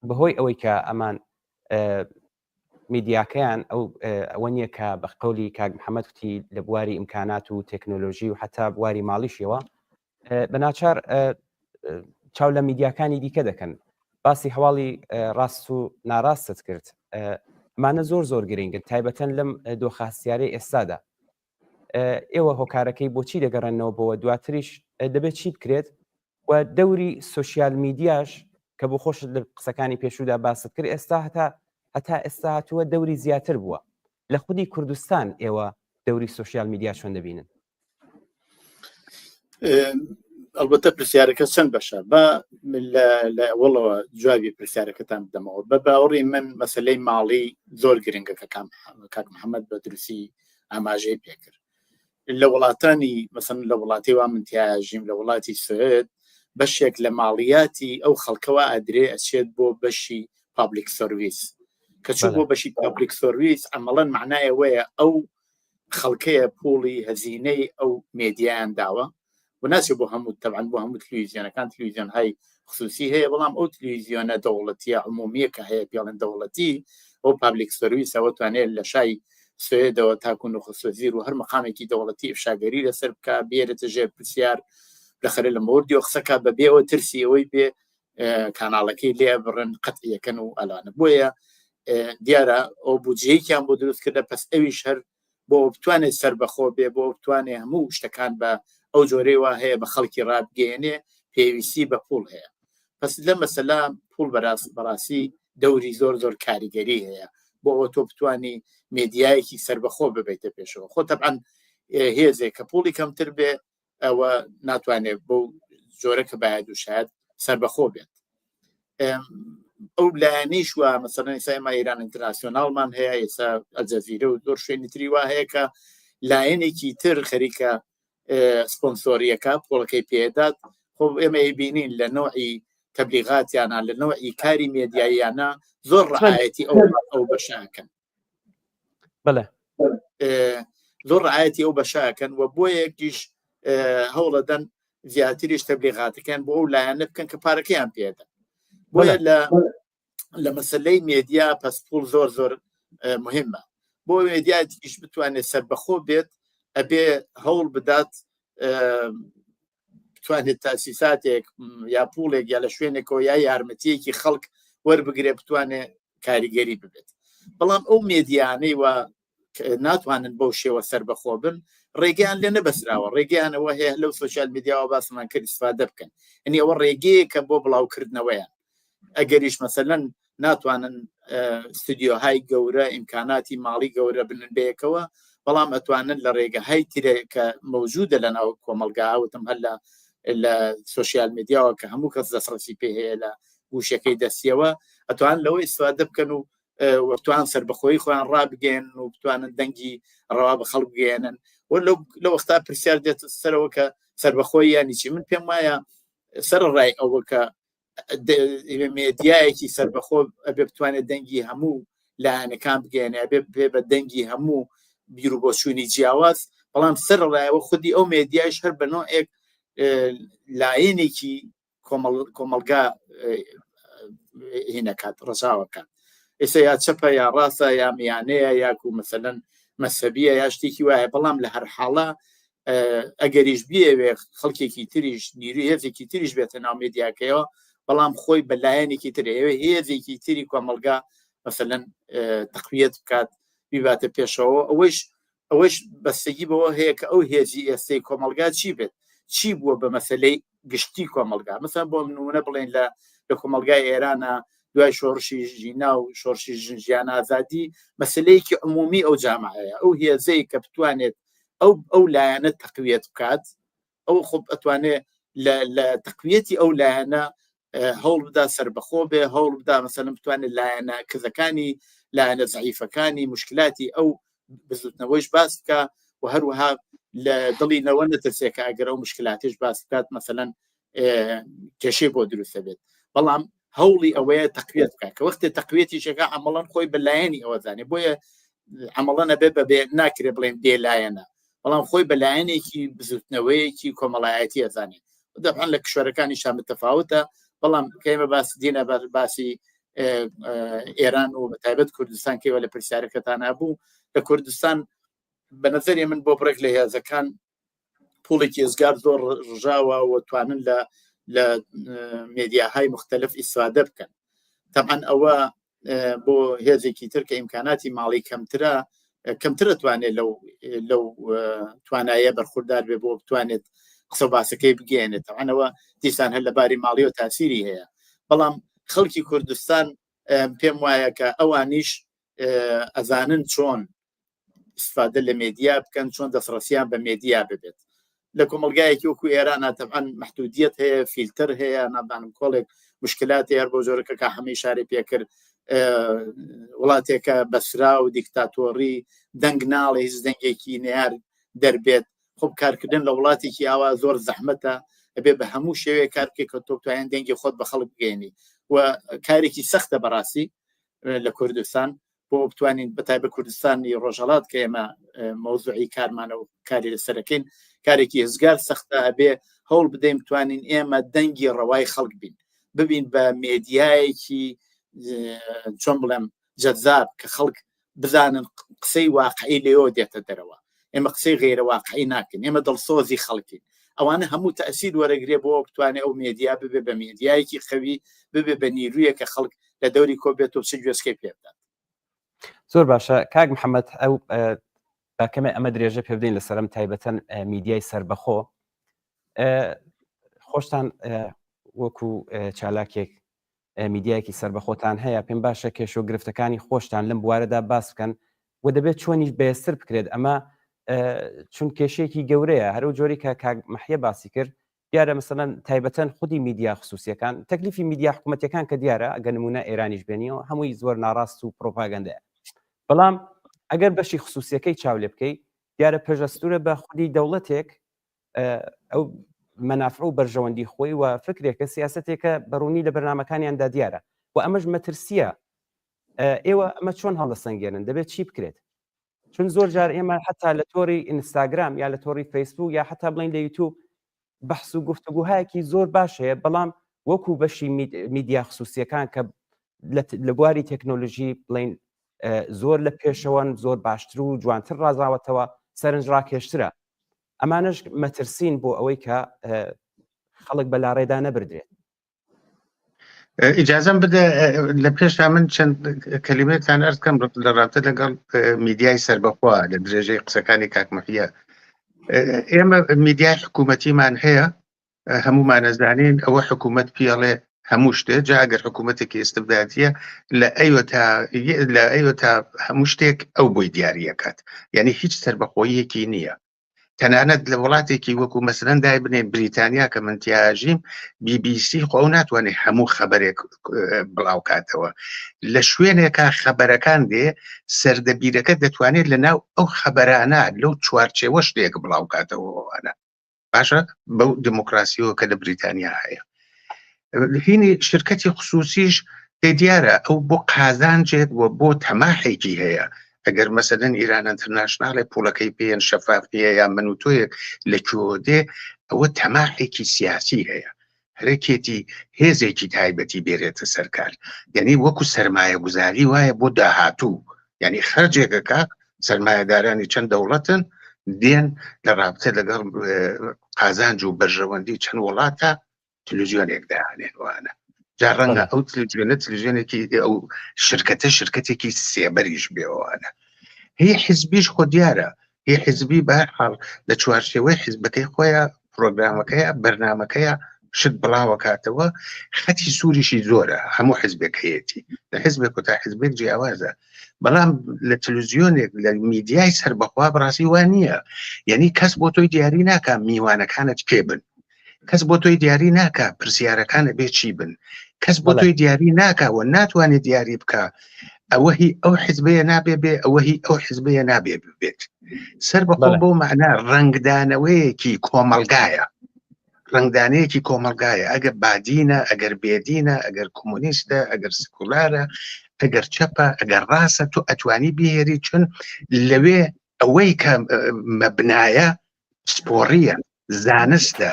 بەهۆی ئەوەی کە ئەمان میدیاکەیان ئەوە نییە کە بە قەولی کاک محەممەد وتی لە بواری ئیمکانات و تەکنۆلۆژی و حتا بواری ماڵیشیەوە بەناچار چاو لە میدیاکانی دیکە دەکەن. باسی هەواڵی ڕاست و ناڕاستت کرد، ئەمانە زۆر زۆر گرنگن، تایبەتەن لەم دۆخاستیارەی ئێستادا. ئێوە هۆکارەکەی بۆچی دەگەڕێنەوە بۆەوە، دواتریش دەبێت چی بکرێت و دەوری سوسیال میدیاش کە بۆ خۆشت لە قسەکانی پێشودا باست کرد، ئێستا هەتا ئێستا هاتووە دەوری زیاتر بووە. لە خودی کوردستان ئێوە دەوری سوسیال میدیا چۆن دەبینن؟ ئەلبەتە پرسیارەکە چەند بەشە، بە لە وڵەوە جوابی پرسیارەکەتان بدەمەوە. بە باوەڕی من مەسەلەی ماڵی زۆر گرنگە کە کاک محەممەد بە دروستی ئاماژەی پێکرد. لە وڵاتانی مەسەن لە وڵاتی وا منتیاژیم لە وڵاتی سوێد بەشێک لە ماڵیاتی ئەو خەڵکەوە ئادرێ ئەچێت بۆ بەشی پابلیک سەرویس، کە چوو بۆ بەشی پابلیک سەرویس ئەمەڵەن معنایەوەیە ئەو خەڵکەیە پوڵی هەزینەی ئەو مێدیایان داوە وناسی بۆ هەموو تەبعاً بۆ هەموو تلویزیۆنەکان تلویزیۆن های خصوصی هەیە، بەڵام ئەو تلویزیۆنە دەوڵەتیە عمومیە کە هەیە پێڵێن دەوڵەتی، ئەو پابلیک سەرویس ئەوە توانێت لە شای سوێدەوە تاکو نخستوەزیر و هەر مەقامێکی دەوڵەتی ئفشاگەری لەسەر بکە، بێرێتە ژێر پرسیار لەخەرە لە مۆردیۆ قسەکە بەبێەوە ترسی ئەوەی بێ کاناڵەکەی لێ بڕن قەتعیەکەن و ئەلانە. بۆیە دیارە ئەو بودجەیەکیان بۆ دروست کردە، پس ئەویش هەر بۆ بتوانێت سەربەخۆ بێ، بۆ بتوانێت هەموو شتەکان بە ئەو جۆرەی وا هەیە بە خەڵکی ڕابگەێنێ، پێویستی بە پوڵ هەیە. پس لە مەسەلا پوڵ بەڕاستی دەوری زۆر کاریگەری هەیە بۆ ئەوە تۆ بتوانی مێدیایەکی سربەخۆ ببیتە پێشەوە خۆ تەبعاً هێزێک کە پوڵی کەمتر بێ ئەوە ناتوانێت بۆ جۆرە کە باید و شاید سربەخۆ بێت ئەو لایەنیش وە مەسەڵەن ئێستا ئێمە ئیران ئینتەرناسیۆناڵمان هەیە ئێستا ئەلجەزیرە و زۆر شوێنی تری وا هەیە کە لایەنێکی تر خەریکە سپۆنسۆریەکە پۆڵەکەی پێدات خۆ ئێمە بینین لە نوعی تەبلیغاتیانە لە نوعی کاری مێدیاییانە زۆر ڕعایەتی ئەو بەشاکەن بەڵێ زۆر ڕعایەتی ئەو بەشاکەن و بۆ یەکیش هەوڵەدەن زیاتریش تەبلیغاتەکان بۆ ئەو لایەنە بکەن کە پارەکەیان پێدا بۆیە لە مەسلەی مێدیا پەسپۆڵ زۆر مهمە بۆ مێدیاتیش بتوانێت سربەخۆ بێت ئەبێ هەوڵ بدات بتوانێت تاسیساتێک یا پوڵێک یا لە شوێنێکەوە یا یارمەتیەکی خەڵک وەربگرێ بتوانێت کاریگەری ببێت بەڵام ئەو مێدیانەی وە ناتوانن بەو شێوە سربەخۆ بن ڕێگەیان لێ نەبەسراوە ڕێگەیانەوە هەیە لەو سوشال میدیاوە باسمان کرد استفادە بکەن ئەنی ئەوە ڕێگەیەکە بۆ بڵاوکردنەوەیان ئەگەریش مەسەلەن ناتوانن ستودیۆهای گەورە ئیمکاناتی ماڵی گەورە بنن بەیەکەوە بەڵام ئەتوانن لە ڕێگەهای ترە کە مەوجودە لەناو کۆمەلگاوتم هەر لە سوشال میدیاوە کە هەموو کەس دەسڕەسی پێ هەیە لە گوشەکەی دەستیەوە ئەتوان لەوەی استفادە بکەن و وەتوان سربەخۆی خۆیان ڕابگەن و بتوانن دەنگی ڕەوا بە خەڵک بگەێنن لە وەختا پرسیار دێت سەرەوە کە سربەخۆی یانی چی من پێم وایە سەر ڕای ئەوە کە مێدیایەکی سربەخۆ ئەبێ بتوانێت دەنگی هەموو لایەنەکان بگەێنێ ئەبێ پێ بە دەنگی هەموو بیر و بۆچوونی جیاواز بەڵام سەر ڕایەوە خودی ئەو مێدیایش هەر بە نوعێک لایەنێکی کۆمەلگا هینەکات ڕژاوەکات ئێستا یا چەپە یا ڕاستە یا میانەیە یاکو مەسەلەن مەسەبیە یا شتێکی وایە بەڵام لە هەر حاڵە ئەگەریش بیەوێ خەڵکێکی تریش نیروی هێزێکی تریش بێتە ناو مێدیاکەیەوە بەڵام خۆی بەلایەنێکی تر ئێوە هێزێکی تری کۆمەلگا مەسەلەن تەقویەت بکات بیباتە پێشەوە ئەوەش بەستگی بەوە هەیە کە ئەو هێزی ئێستەی کۆمەلگا چی بێت چی بووە بە مەسەلەی گشتی کۆمەلگا مثلا بۆ نمونە بڵێن لە کۆمەلگای ئێرانە دوای شۆڕشی ژینا و شۆڕشی ژیان ئازادی مەسلەیەکی عمومی ئەو جامعەیە ئەو هێزەی کە بتوانێت ئەو لایەنە تەقویەت بکات ئەو خۆ ئەتوانێت لە تەقویەتی ئەو لایەنە هەوڵ بدا سربەخۆ بێ هەوڵ بدا مەسەلەن بتوانێت لایەنە کزەکانی لایەنە زەعیفەکانی مشکلاتی ئەو بزوتنەوەیش باس بکە و هەروەها لە دڵینەوە نەترسێکە ئەگەر ئەو مشکلاتیش باس بکات مەسەلەن کێشەی بۆ دروستە بێت بەڵام هەوڵی ئەوەیە تەقویەت بکات کە وەختێ تەقویەتی شەکە عەمەڵەن خۆی بەلایەنی ئەوە زانێ بۆیە عەمەڵەن ئەبێ بەبێ ناکرێ بڵێن بێ لایەنە بەڵام خۆی بەلایەنێکی بزوتنەوەیەکی کۆمەڵایەتی ئەزانێت دەبعەن لە کشوەرەکانی شان متەفاوتە بەڵام کەمە باس دینە باسی ئێران و بەتایبەت کوردستان کەوە لە پرسیارەکەتان هەبوو لە کوردستان بە نەزەری من بۆ بڕێک لە هێزەکان پوڵێکی ئێزگار زۆر ڕژاوە و توانن لە مێدیاهای مختلف ئیسفادە بکەن تەبعەن ئەوە بۆ هێزێکی تر کە ئیمکاناتی ماڵی کەمترە توانێت لەو توانایە بەرخوردار بێ بۆ بتوانێت قسە باسەکەی بگەێنێت ئەوە دیسان هەر لەباری ماڵی و تاسیری هەیە بەڵام خەڵکی کوردستان پێم وایە کە ئەوانیش ئەزانن چۆن استفادە لە مێدیا بکەن چۆن دەسڕەسیان بە مێدیا ببێت لە کۆمەلگایەکی وەکو ئێرانە تەبعەن محدودیت هەیە فیلتر هەیە نابانم کۆڵێک مشکلات هەیە بۆ جۆرەکە کە هەمەی شاری پێکرد وڵاتێکە بەسرا و دیکتاتۆری دەنگ ناڵێ هیچ دەنگێکی نێیار دەربێت خۆب کارکردن لە وڵاتێکی ئاوا زۆر زەحمەتە ئەبێ بە هەموو شێوەیە کار بکەی کە تۆ توانین دەنگی خۆت بە خەڵک بگەێنی و کارێکی سەختە بەڕاستی لە کوردستان بۆ بتوانین بەتایبەت کوردستانی ڕۆژهەڵات کە ئێمە مەوزوعی کارمانە و کاری لەسەرەکەین کارێکی هێزگار سەختە ئەبێ هەوڵ بدەین بتوانین ئێمە دەنگی ڕەوای خەڵک بین ببین بە مێدیایەکی چۆن بڵێم جەذاب کە خەڵک بزانن قسەی واقعی لێەوە دێتە دەرەوە ئێمە قسەی غێرە واقعی ناکەین ئێمە دڵسۆزی خەڵکین ئەوانە هەموو تەئسیر وەرەگرێ بۆ بتوانێت ئەو مێدیا ببێ بە مێدیایەکی خەوی ببێ بە نیرویە کە خەڵک لە دەوری کۆبێت و چ گوێسکەی پێدات زۆر باشە کاک محەممەد ئەو باکەمە ئەمە درێژە پێ بدەین لەسەرم تایبەتەن میدیای میدیایەکی سربەخۆتان هەیە پێم باشە کێش و گرفتەکانی خۆشتان لەم بوارەدا باس بکەن و دەبێت چۆنیش بەهێزتر بکرێت ئەمە چون کێشەیەکی گەورەیە هەرو جۆری کە کاک مەحیە باسی کرد دیارە مەسەڵەن تایبەتەن خودی میدیا خصوصیەکان تەکلیفی میدیا حکوومەتیەکان کە دیارە ئەگە نمونە ئێرانیش بێنیەوە هەمووی زۆر ناڕاست و پرۆپاگەندەیە بەڵام ئەگەر بەشی خصوصیەکەی چاو لێ بکەیت دیارە پێشەستورە بە خودی دەوڵەتێک ئەو مەنافع و بەرژەوەندی خۆی و فکرێکە سیاستێکە بەڕوونی لە بەرنامەکانیاندا دیارە و ئەمەش مەترسیە ئێوە ئەمە چۆن هەڵەسەنگێنن دەبێت چی بکرێت چون زۆر جار ئێمە حتا لە تۆری ئینستاگرام یا لە تۆری فەیسبوک یا حتا بڵین لە یوتیوب بەحس و گفتوگوهایەکی زۆر باش هەیە بەڵام وەکو بەشی میدیا خصوصیەکان کە لە بواری تەکنۆلۆژی بڵین زۆر لە پێشەوەن زۆر باشتر و جوانتر ڕازاوەتەوە سەرنج ڕاکێشترە ئەمانش مەترسین بۆ ئەوەی کە خەڵک بە لاڕێدا نەبردرێت ئیجازەم بدە لە پێشا من چەند کەلیمەتان ئەرز بکەم لە ڕابطە لەگەڵ میدیای سربەخوا لە درێژەی قسەکانی کاک مەحیە ئێمە میدیای حکوومەتیمان هەیە هەمومان ئەزانین ئەوە حکوومەت پێڵێ هەموو شتێک جا ئەگەر حکوومەتێکی ئێستبداتیە لە ئەیوە تا هەموو شتێک ئەو بۆی دیاریەکات یعنی هیچ سربەخۆیەکی نییە تەنانەت لە وڵاتێکی وەکو مەسەلەن دای بنێن بریتانیا کە من تیاژیم BBC خۆ ناتوانێت هەموو خەبەرێک بڵاوکاتەوە لە شوێنێکە خەبەرەکان دێ سەردەبیرەکە دەتوانێت لە ناو ئەو خەبەرانە لەو چوارچێوە شتێک بڵاوکاتەوەوانە باشە بەو دموکراسیەوە کە لە بریتانیا هەیە هینی شرکەتی خصوصیش دیارە ئەو بۆ قازانجێک و بۆ تەماحێکی هەیە ئەگەر مەسەلەن ئیران ئینتەرناشناڵێ پوڵەکەی پێیان شەفافیە یا من و تۆیەک لەکوێوە دێ ئەوە تەماحێکی سیاسی هەیە هەرێکێتی هێزێکی تایبەتی بێرێتە سەرکار یعنی وەکو سەرمایە گوزاری وایە بۆ داهاتوو یعنی خەرجێکەکە سەرمایەدارانی چەند دەوڵەتن دێن لە رابطە لەگەڵ قازانج و بەرژەوەندی چەند وڵاتە تلویزیۆنێک داهانێنوانە جا ڕەنگە ئەو تلویزیۆنێکی ئەو شرکەتێکی سێبەریش بێوانە هی حیزبیش خۆ دیارە هی حیزبی بەهەرحاڵ لە چوارچێوەی حیزبەکەی خۆیان پرۆگرامەکەیە بەرنامەکەیە شت بڵاوەکاتەوە خەتی سووریشی زۆرە هەموو حیزبەکەیەتی لە حیزبێک و تا حیزبێک جیاوازە بەڵام لە تلویزیۆنێک لە میدیای سربەخوا بڕاستی وان نییە یعنی کەس بۆ تۆی دیاری ناکە میوانەکانت کێ بن کەس بۆ تۆی دیاری ناکە پرسیارەکانە بێ چی بن کەس بۆ تۆی دیاری ناکەوە ناتوانێت دیاری بکە ئەوە هی ئەو حیزبەیە نابێ بێ ئەوە هی ئەو حیزبەیە نابێ بێت سربەخۆ بۆ مەعنا ڕنگدانەوەیەکی کۆمەلگایە ڕنگدانەیەکی کۆمەلگایە ئەگەر بادینە ئەگەر بێدینە ئەگەر کۆمونیستە ئەگەر سکولارە ئەگەر چەپە ئەگەر ڕاستە تۆ ئەتوانی بهێری چون لەوێ ئەوەی کە مەبنایە سپۆڕیە زانستە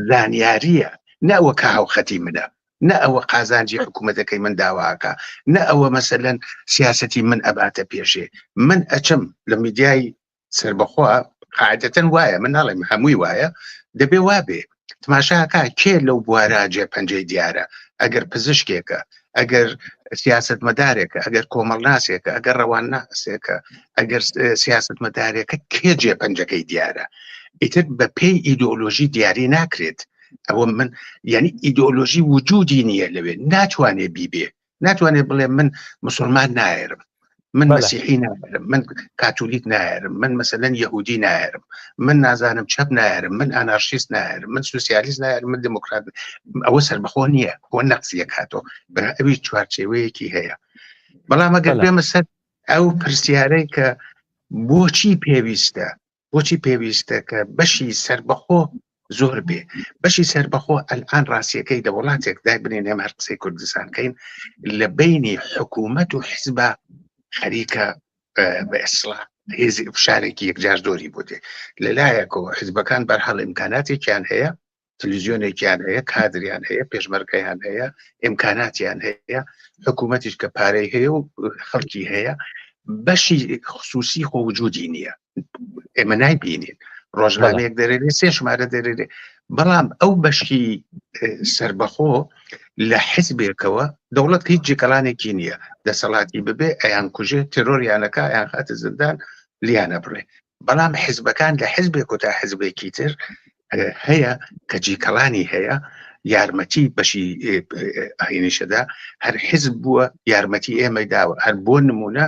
زانیاریە نەوە کە هاوخەتی منە نە ئەوە قازانجی حکوومەتەکەی من داواکە نە ئەوە مەسەلەن سیاسەتی من ئەباتە پێشێ من ئەچم لە میدیای سربەخوا قاعدەتەن وایە من ناڵێم هەمووی وایە دەبێ وابێ تماشاکە کێ لەو بوارە جێپەنجەی دیارە ئەگەر پزیشکێکە ئەگەر سیاستمەدارێکە ئەگەر کۆمەڵناسێکە ئەگەر ڕەوانناسێکە ئەگەر سیاستمەدارێکە کێ جێپەنجەکەی دیارە ئیتر بە پێی ئیدۆلۆژی دیاری ناکرێت ئەوە من یعنی ئیدۆلۆژی وجودی نییە لەوێ ناتوانێ بیبێ ناتوانێت بڵێ من مسلمان نایرم من مەسیحی نایرم من کاتولیک نایرم من مەسەلەن یەهودی نایرم من نازانم چەپ نایرم من ئانارشیست نایرم من سوسیالیست نایرم من دموکرات ئەوە سەربەخۆ نییە بۆ نەقسیە کاتۆ ئەوی چوارچێوەیەکی هەیە بەڵام ئەگەر بێمە سەر ئەو پرسیارەی کە بۆچی پێویستە کە بەشی سەربەخۆ زۆر بێ بەشی سەربەخۆ ئەلان ڕاستیەکەی لە وڵاتێک دای بنێن ئێمە هەر قسەی کوردستانکەین لە بینی حکوومەت و حیزبە خەریکە بە ئیسلاح هێزی فشارێکی یەکجار دۆری بوو دێ لەلایەکەوە حیزبەکان بەرحەڵ ئیمکاناتێکیان هەیە تلویزیۆنێکیان هەیە کادریان هەیە پێشمەرگەیان هەیە ئیمکاناتیان هەیە حکوومەتیش کە پارەی هەیە و خەڵکی هەیە بەشی خصوصی خۆ وجودی نییە ئێمە نایبینین ڕۆژنامەیەک دەرێنێ سێ شمارە دەرێنێ بەڵام ئەو بەشی سەربەخۆ لە حیزبێکەوە دەوڵەت هیچ جێکەڵانێکی نییە دەسەڵاتی ببێ ئەیان کوژێ تێرۆریانەکە ئەیان خاتە زندان لیانە بڕێ بەڵام حیزبەکان لە حیزبێک و تا حیزبێکی تر هەیە کە جێکەڵانی هەیە یارمەتی بەشی ئاینیشەدا هەر حزب بووە یارمەتی ئێمە داوە هەر بۆ نمونە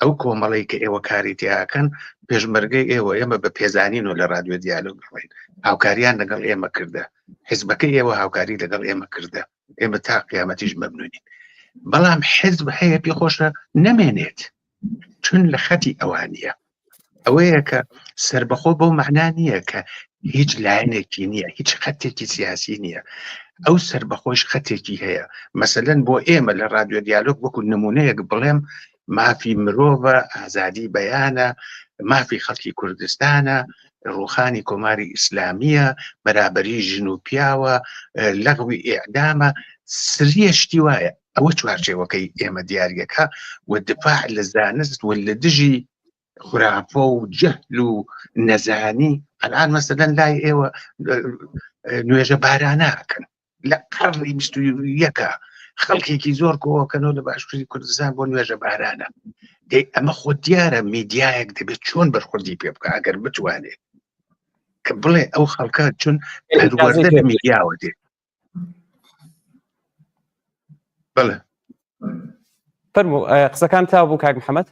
ئەو کۆمەڵی کە ئێوە کاری تیاکەن پێشمەرگەی ئێوە ئێمە بە پێزانین و لە رادیۆ دیالۆگ بڵین هاوکاریان لەگەڵ ئێمە کردە حزبەکەی ئێوە هاوکاری لەگەڵ ئێمە کردە ئێمە تا قیامەتیش مەمنونین بەڵام حزب هەیە پێخۆشە نەمێنێت چون لە خەتی ئەوانیە ئەوەیە کە سربەخۆ بەو مەعنا نییە کە هیچ لایەنێکی نییە هیچ خەتێکی سیاسی نییە ئەو سربەخۆش خەتێکی هەیە مەسەلەن بۆ ئێمە لە رادیۆ دیالۆگ وەکو نمونەیەک بڵێم مافی مرۆڤە ئازادی بەیانە مافی خەڵکی کوردستانە ڕوخانی کۆماری ئیسلامیە بەرابەری ژن و پیاوە لەغوی ئێعدامە سریەشتی وایە ئەوە چوارچێوەکەی ئێمە دیارگەکە و دفاع لە زانست و لە دژی خرافە و جەهل و نەزانی ئەلان مەسەلەن لای ئێوە نوێژە باراناکەن لە قەڕی 21 خەڵکێکی زۆر کۆکەنەوە لە باشووری کوردستان بۆ نوێژە بارانە ئەمە خۆ دیارە میدیایەک دەبێت چۆن بەرخوردی پێ بکە ئەگەر بتوانێت کە بڵێ ئەو خەڵکە چون پەروەردە لە میدیاوە دێ بڵێ فەرموو قسەکان تا بوو کاک محەممەد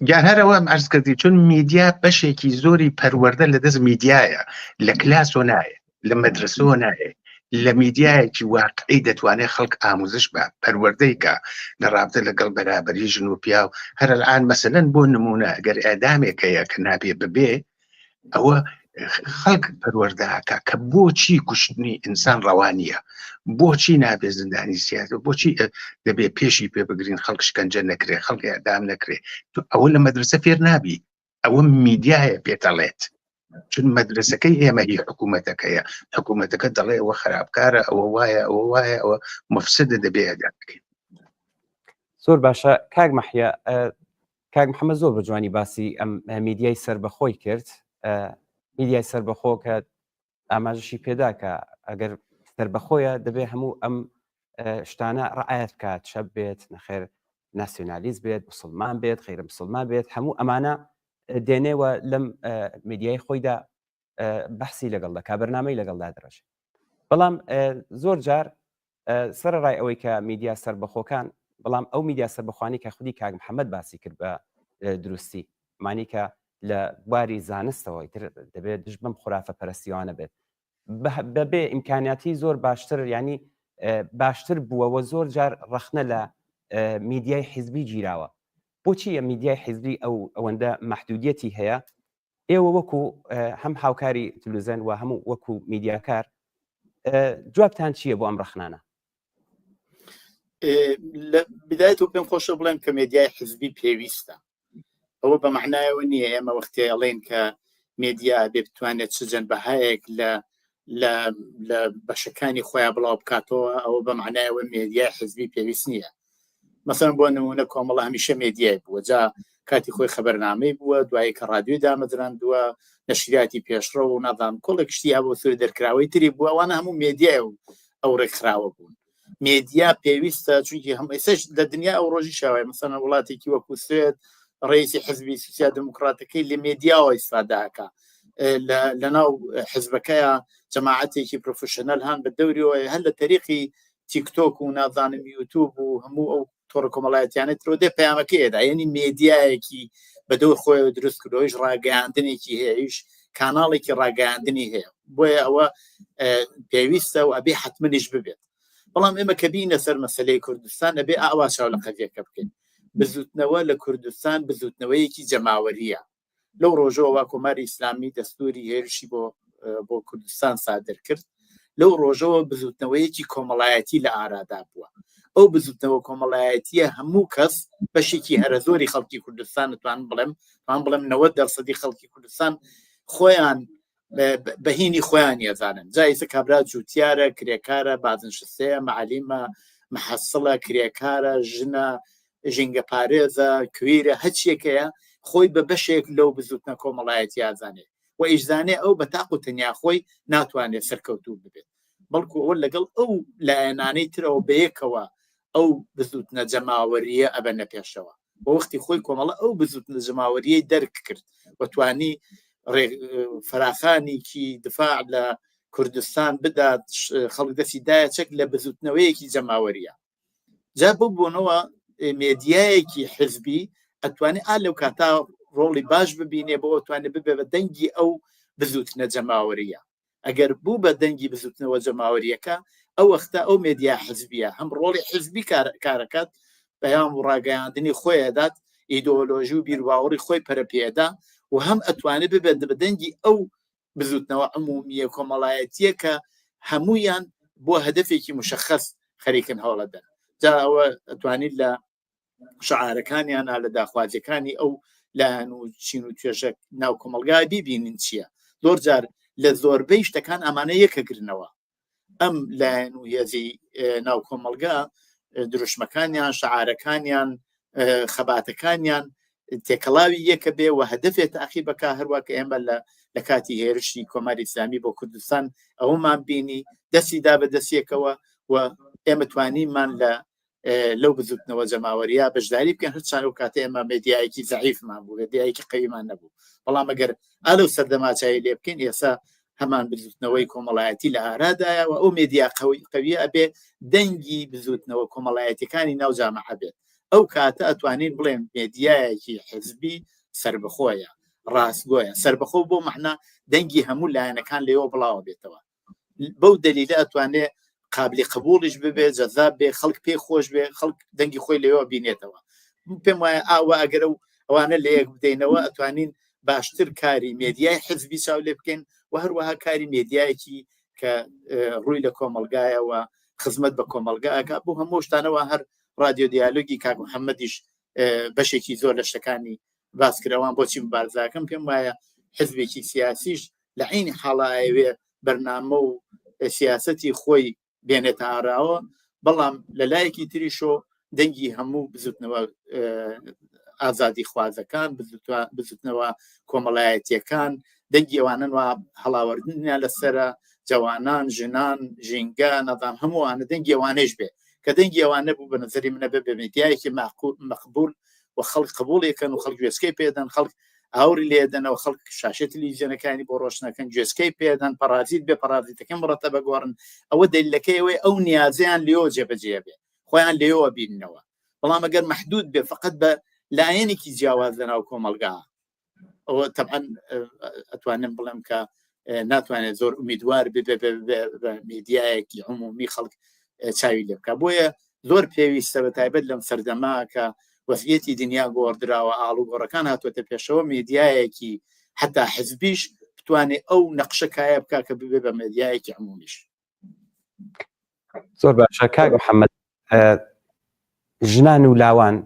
گیان هەرەوە ئەرز کردی چون میدیا بەشێکی زۆری پەروەردە لە دەست میدیایە لە کلاسۆ نایە لە مەدرسۆ نایە لە میدیایەکی واقعی دەتوانێت خەڵک ئاموزش بە پەروەردەی کە لە رابطە لەگەڵ بەرابەری ژن و پیا و هەر الان مەسەلەن بۆ نمونە ئەگەر ئەدامێکەیە کە نابێ ببێ ئەوە خەڵک پەروەردەکە کە بۆچی کوشتنی ئینسان ڕەوانیە بۆچی نابێ زندانی سیاسی بۆچی دەبێ پێشی پێ بگرین خەڵک شکنجە نەکرێ خەڵکی ئەدام نەکرێ ئەوە لە مەدرسە فێر نابی ئەوە میدیایە پێتەڵێت چون مەدرسەکەی ئێمە هی حکوومەتەکەیە حکوومەتەکە دەڵێ ئەوە خراپکارە ئەوە وایە ئەوە وایە ئەوە مەفسدە دەبێ ئەدام بکەین زۆر باشە کاک مەحیا کاک محەممەد زۆر بە جوانی باسی ئەم میدیای سربەخۆی کرد میدیای سربەخۆ کە ئاماژەشی پێدا کە ئەگەر سربەخۆیە دەبێت هەموو ئەم شتانە ڕعایەت بکات شەب بێت نەخێر ناسیۆنالیز بێت مسلمان بێت خەیرە مسلمان بێت هەموو ئەمانە دێنێوە لەم میدیای خۆیدا بەحسی لەگەڵ دەکا بەرنامەی لەگەڵدا دەڕێژێت بەڵام زۆر جار سەرڕای ئەوەی کە میدیا سربەخۆکان بەڵام ئەو میدیا سربەخوانی کە خودی کاک محەممەد باسی کرد بە دروستی مانی کە لە بواری زانستەوەی تر دەبێت دژ بەم خورافە پەرستیوانە بێت بەبێ ئیمکانیاتی زۆر باشتر ینی باشتر بووەوە زۆر جار ڕەخنە لە میدیای حیزبی گیراوە بۆچی میدیای حیزبی ئەوەندە محدودیەتی هەیە ئێوە وەکو هەم هاوکاری تلوزەن و هەموو وەکو میدیاکار جوابتان چییە بۆ ئەم ڕەخنانە لە بدایەوە پێم خۆشە بڵێم کە میدیای حیزبی پێویستە ئەوە بە معنایەوە نییە ئێمە وەختی ئەڵێن کە میدیا بێ بتوانێت چ جەنبەهایەک لە بەشەکانی خۆیان بڵاو بکاتەوە ئەوە بە معنایەوە میدیای حیزبی پێویست نییە مەسەڵەن بۆ نمونە کۆمەڵە هەمیشە میدیای بووە جا کاتی خۆی خەبەرنامەی بووە دوایی کە رادیۆی دامەدراندووە نەشریاتی پێشڕە و نەدان کۆڵێک شتی هەبوو سوور دەرکراوەی تری بووە ئەوانە هەموو میدیای و ئەو ڕێکخراوە بوون میدیا پێویستە چونکی هەم ئێسش لە دنیا ئەو ڕۆژی شاوای مەسەڵەن وڵاتێکی وەکو سوێد ڕئیسی حزبی سوسیال دموکراتەکەی لە میدیاوە ئیسفادەکە لەناو حزبەکەیە جەماعەتێکی پرۆفشنەل هەن بە دەوریەوە هەر لە تەریقی تیکتۆک و نازانم یوتیوب و هەموو ئەو تۆڕە کۆمەڵایەتیانێت ترۆ دێ پەیامەکەیدا یعنی میدیایەکی بە دەور خۆی دروست کردەوەیش ڕاگەیاندنێکی هەیە هیچ کاناڵێکی ڕاگەیاندنی هەیە بۆیە ئەوە پێویستە و ئەبێ حتمنیش ببێت بەڵام ئێمە کە بینە سەر مەسەلەی کوردستان ئەبێ ئاوا چاو لە قەدیەکە بکەین بزوتنەوە لە کوردستان بزوتنەوەیەکی جەماوەریە لەو ڕۆژەوە کۆماری ئیسلامی دەستوری هێرشی بۆ کوردستان سادر کرد لەو ڕۆژەوە بزوتنەوەیەکی کۆمەڵایەتی لە ئارادا بووە ئەو بزوتنەوە کۆمەڵایەتیە هەموو کەس بەشێکی هەرە زۆری خەڵکی کوردستان توان بڵێم 90% خەڵکی کوردستان خۆیان بەهینی خۆیان ێزانن جایسە کابرا جوتیارە کرێکارە بازنشستەیە معلیمە محەسڵە کرێکارە ژنە ژینگە پارێزە کویرە هەچیەکەیە خۆی بە بەشێک لەو بزوتنە کۆمەڵایەتی ئازانێ و ئیشزانێ ئەو بە تاق و تەنیا خۆی ناتوانێت سەرکەوتوو ببێت بەڵکو ئەوە لەگەڵ ئەو لایەنانەی ترەوە بەیەکەوە ئەو بزوتنە جەماوەریە ئەبەنە پێشەوە بە وەختی خۆی کۆمەڵە ئەو بزوتنە جەماوەریەی دەرک کرد وەتوانی فراخانێکی دفاع لە کوردستان بدات خەڵک دەستی دایە چەک لە بزوتنەوەیەکی جەماوەریە جا بۆ بوونەوە مێدیایەکی حزبی ئەتوانێت لەو کاتا ڕۆڵی باش ببینێ بۆ ئەتوانێت ببێ بە دەنگی ئەو بزوتنە جەماوەریە ئەگەر بوو بە دەنگی بزوتنەوە جەماوەریەکە ئەو وەختە ئەو مێدیا حزبیە هەم ڕۆڵی حزبی کارەکەات بەیان و ڕاگەیاندنی خۆیدات ئیدۆلۆژی و بیرواوەڕی خۆی پەرەپێدا و هەم ئەتوانێت ببێت بە دەنگی ئەو بزوتنەوە عمومیە کۆمەڵایەتیە کە هەمویان بۆ هەدفێکی مشخص خەریکن هەوڵەدەن جا ئەوە ئەتوانیت لە شعارەکانیانە لە داخوازیەکانی ئەو لایەن و چین و توێژە ناو کۆمەلگای بیبینین چییە زۆر جار لە زۆربەی شتەکان ئەمانە یەکەگرنەوە ئەم لایەن و هێزی ناو کۆمەلگا دروشمەکانیان شعارەکانیان خەباتەکانیان تێکەڵاوی یەکە بێ و هەدفێت تاقی بەکە هەروە کە ئێمە لە کاتی هێرشی کۆماری ئیسلامی بۆ کوردستان ئەومان بینی دەستیدا بە دەستیەکەوە و ئێمە توانیمان لەو بزوتنەوە جەماوەریە بەشداری بکەن هەرچان و کاتە ئێمە مێدیایەکی زەعیفمان بوو مێدیایەکی قەویمان نەبوو بەڵام ئەگەر ئالەو سەردەماچایی لێ بکەین ئێستا هەمان بزوتنەوەی کۆمەڵایەتی لە ئارادایە و ئەو مێدیا قەویە ئەبێ دەنگی بزوتنەوە کۆمەڵایەتەکانی ناو جامعە بێت ئەو کاتە ئەتوانین بڵێن مێدیایەکی حزبی سربەخۆیە ڕاستگۆیە سربەخۆ بۆ مەحنا دەنگی هەموو لایەنەکان لێەوە بڵاوە بێتەوە بەو دەلیلە ئەتوانێت قابلی قبولیش ببێ جەذاب بێ خەڵک پێی خۆش بێ خەڵک دەنگی خۆی لێەوە بینێتەوە پێم وایە ئاوە ئەگەر ئەوانە لە یەک بدەینەوە ئەتوانین باشتر کاری مێدیای حزبی چاو لێ بکەین و هەروەها کاری مێدیایەکی کە ڕووی لە کۆمەلگایەوە خزمەت بە کۆمەلگایەکە بۆ هەموو شتانەوە هەر رادیۆ دیالۆگی کاک محەممەدیش بەشێکی زۆر لە شتەکانی باسکراوان بۆچی مبارزاکەم پێم وایە حزبێکی سیاسیش لە عینی حاڵایوێ بەرنامە و سیاسەتی خۆی بێنێتە ئاراوە بەڵام لە لایەکی تریشۆ دەنگی هەموو بزوتنەوە ئازادی خوازەکان بزوتنەوە کۆمەڵایەتیەکان دەنگی ئەوانن و هەڵاوەردنیان لەسرە جوانان ژنان ژینگە نەدام هەمووانە دەنگی ئەوانەش بێ کە دەنگی ئەوانە بوو بە نظری منە بێ مێدیایەکی مەقبول و خەڵک قبوڵێکن و خەڵک گوێسکەی پێدەن خەڵک ئاوری لێدەنەوە خەڵک شاشە تەلەڤیزیۆنەکانی بۆ ڕۆشنەکەن گوێسکەی پێدەن پەرازیت بێ پەرازیتەکەم ڕەتە بەگۆڕن ئەوە دلیلەکەیەوەی ئەو نیازیان لێەوە جێبەجێ بێ خۆیان لێەوە بیننەوە بەڵام ئەگەر مەحدود بێ فقط بە لایەنێکی جیاواز لەناو کۆمەلگا ئەوە تەبعەن ئەتوانم بڵێم کە ناتوانێت زۆر ئومیدوار بە میدیایەکی عمومی خەڵک چاوی لێ بکە بۆیە زۆر پێویستە بە تایبەت لەم سەردەما کە وەزعیەتی دنیا گۆڕدراوە ئاڵوگۆڕەکان هاتوۆتە پێشەوە میدیایەکی حتا حزبیش بتوانێت ئەو نەقشەکایە بکە کە ببێ بە میدیایەکی عمومیش. زۆر باشە کاک محەممەد ژنان و لاوان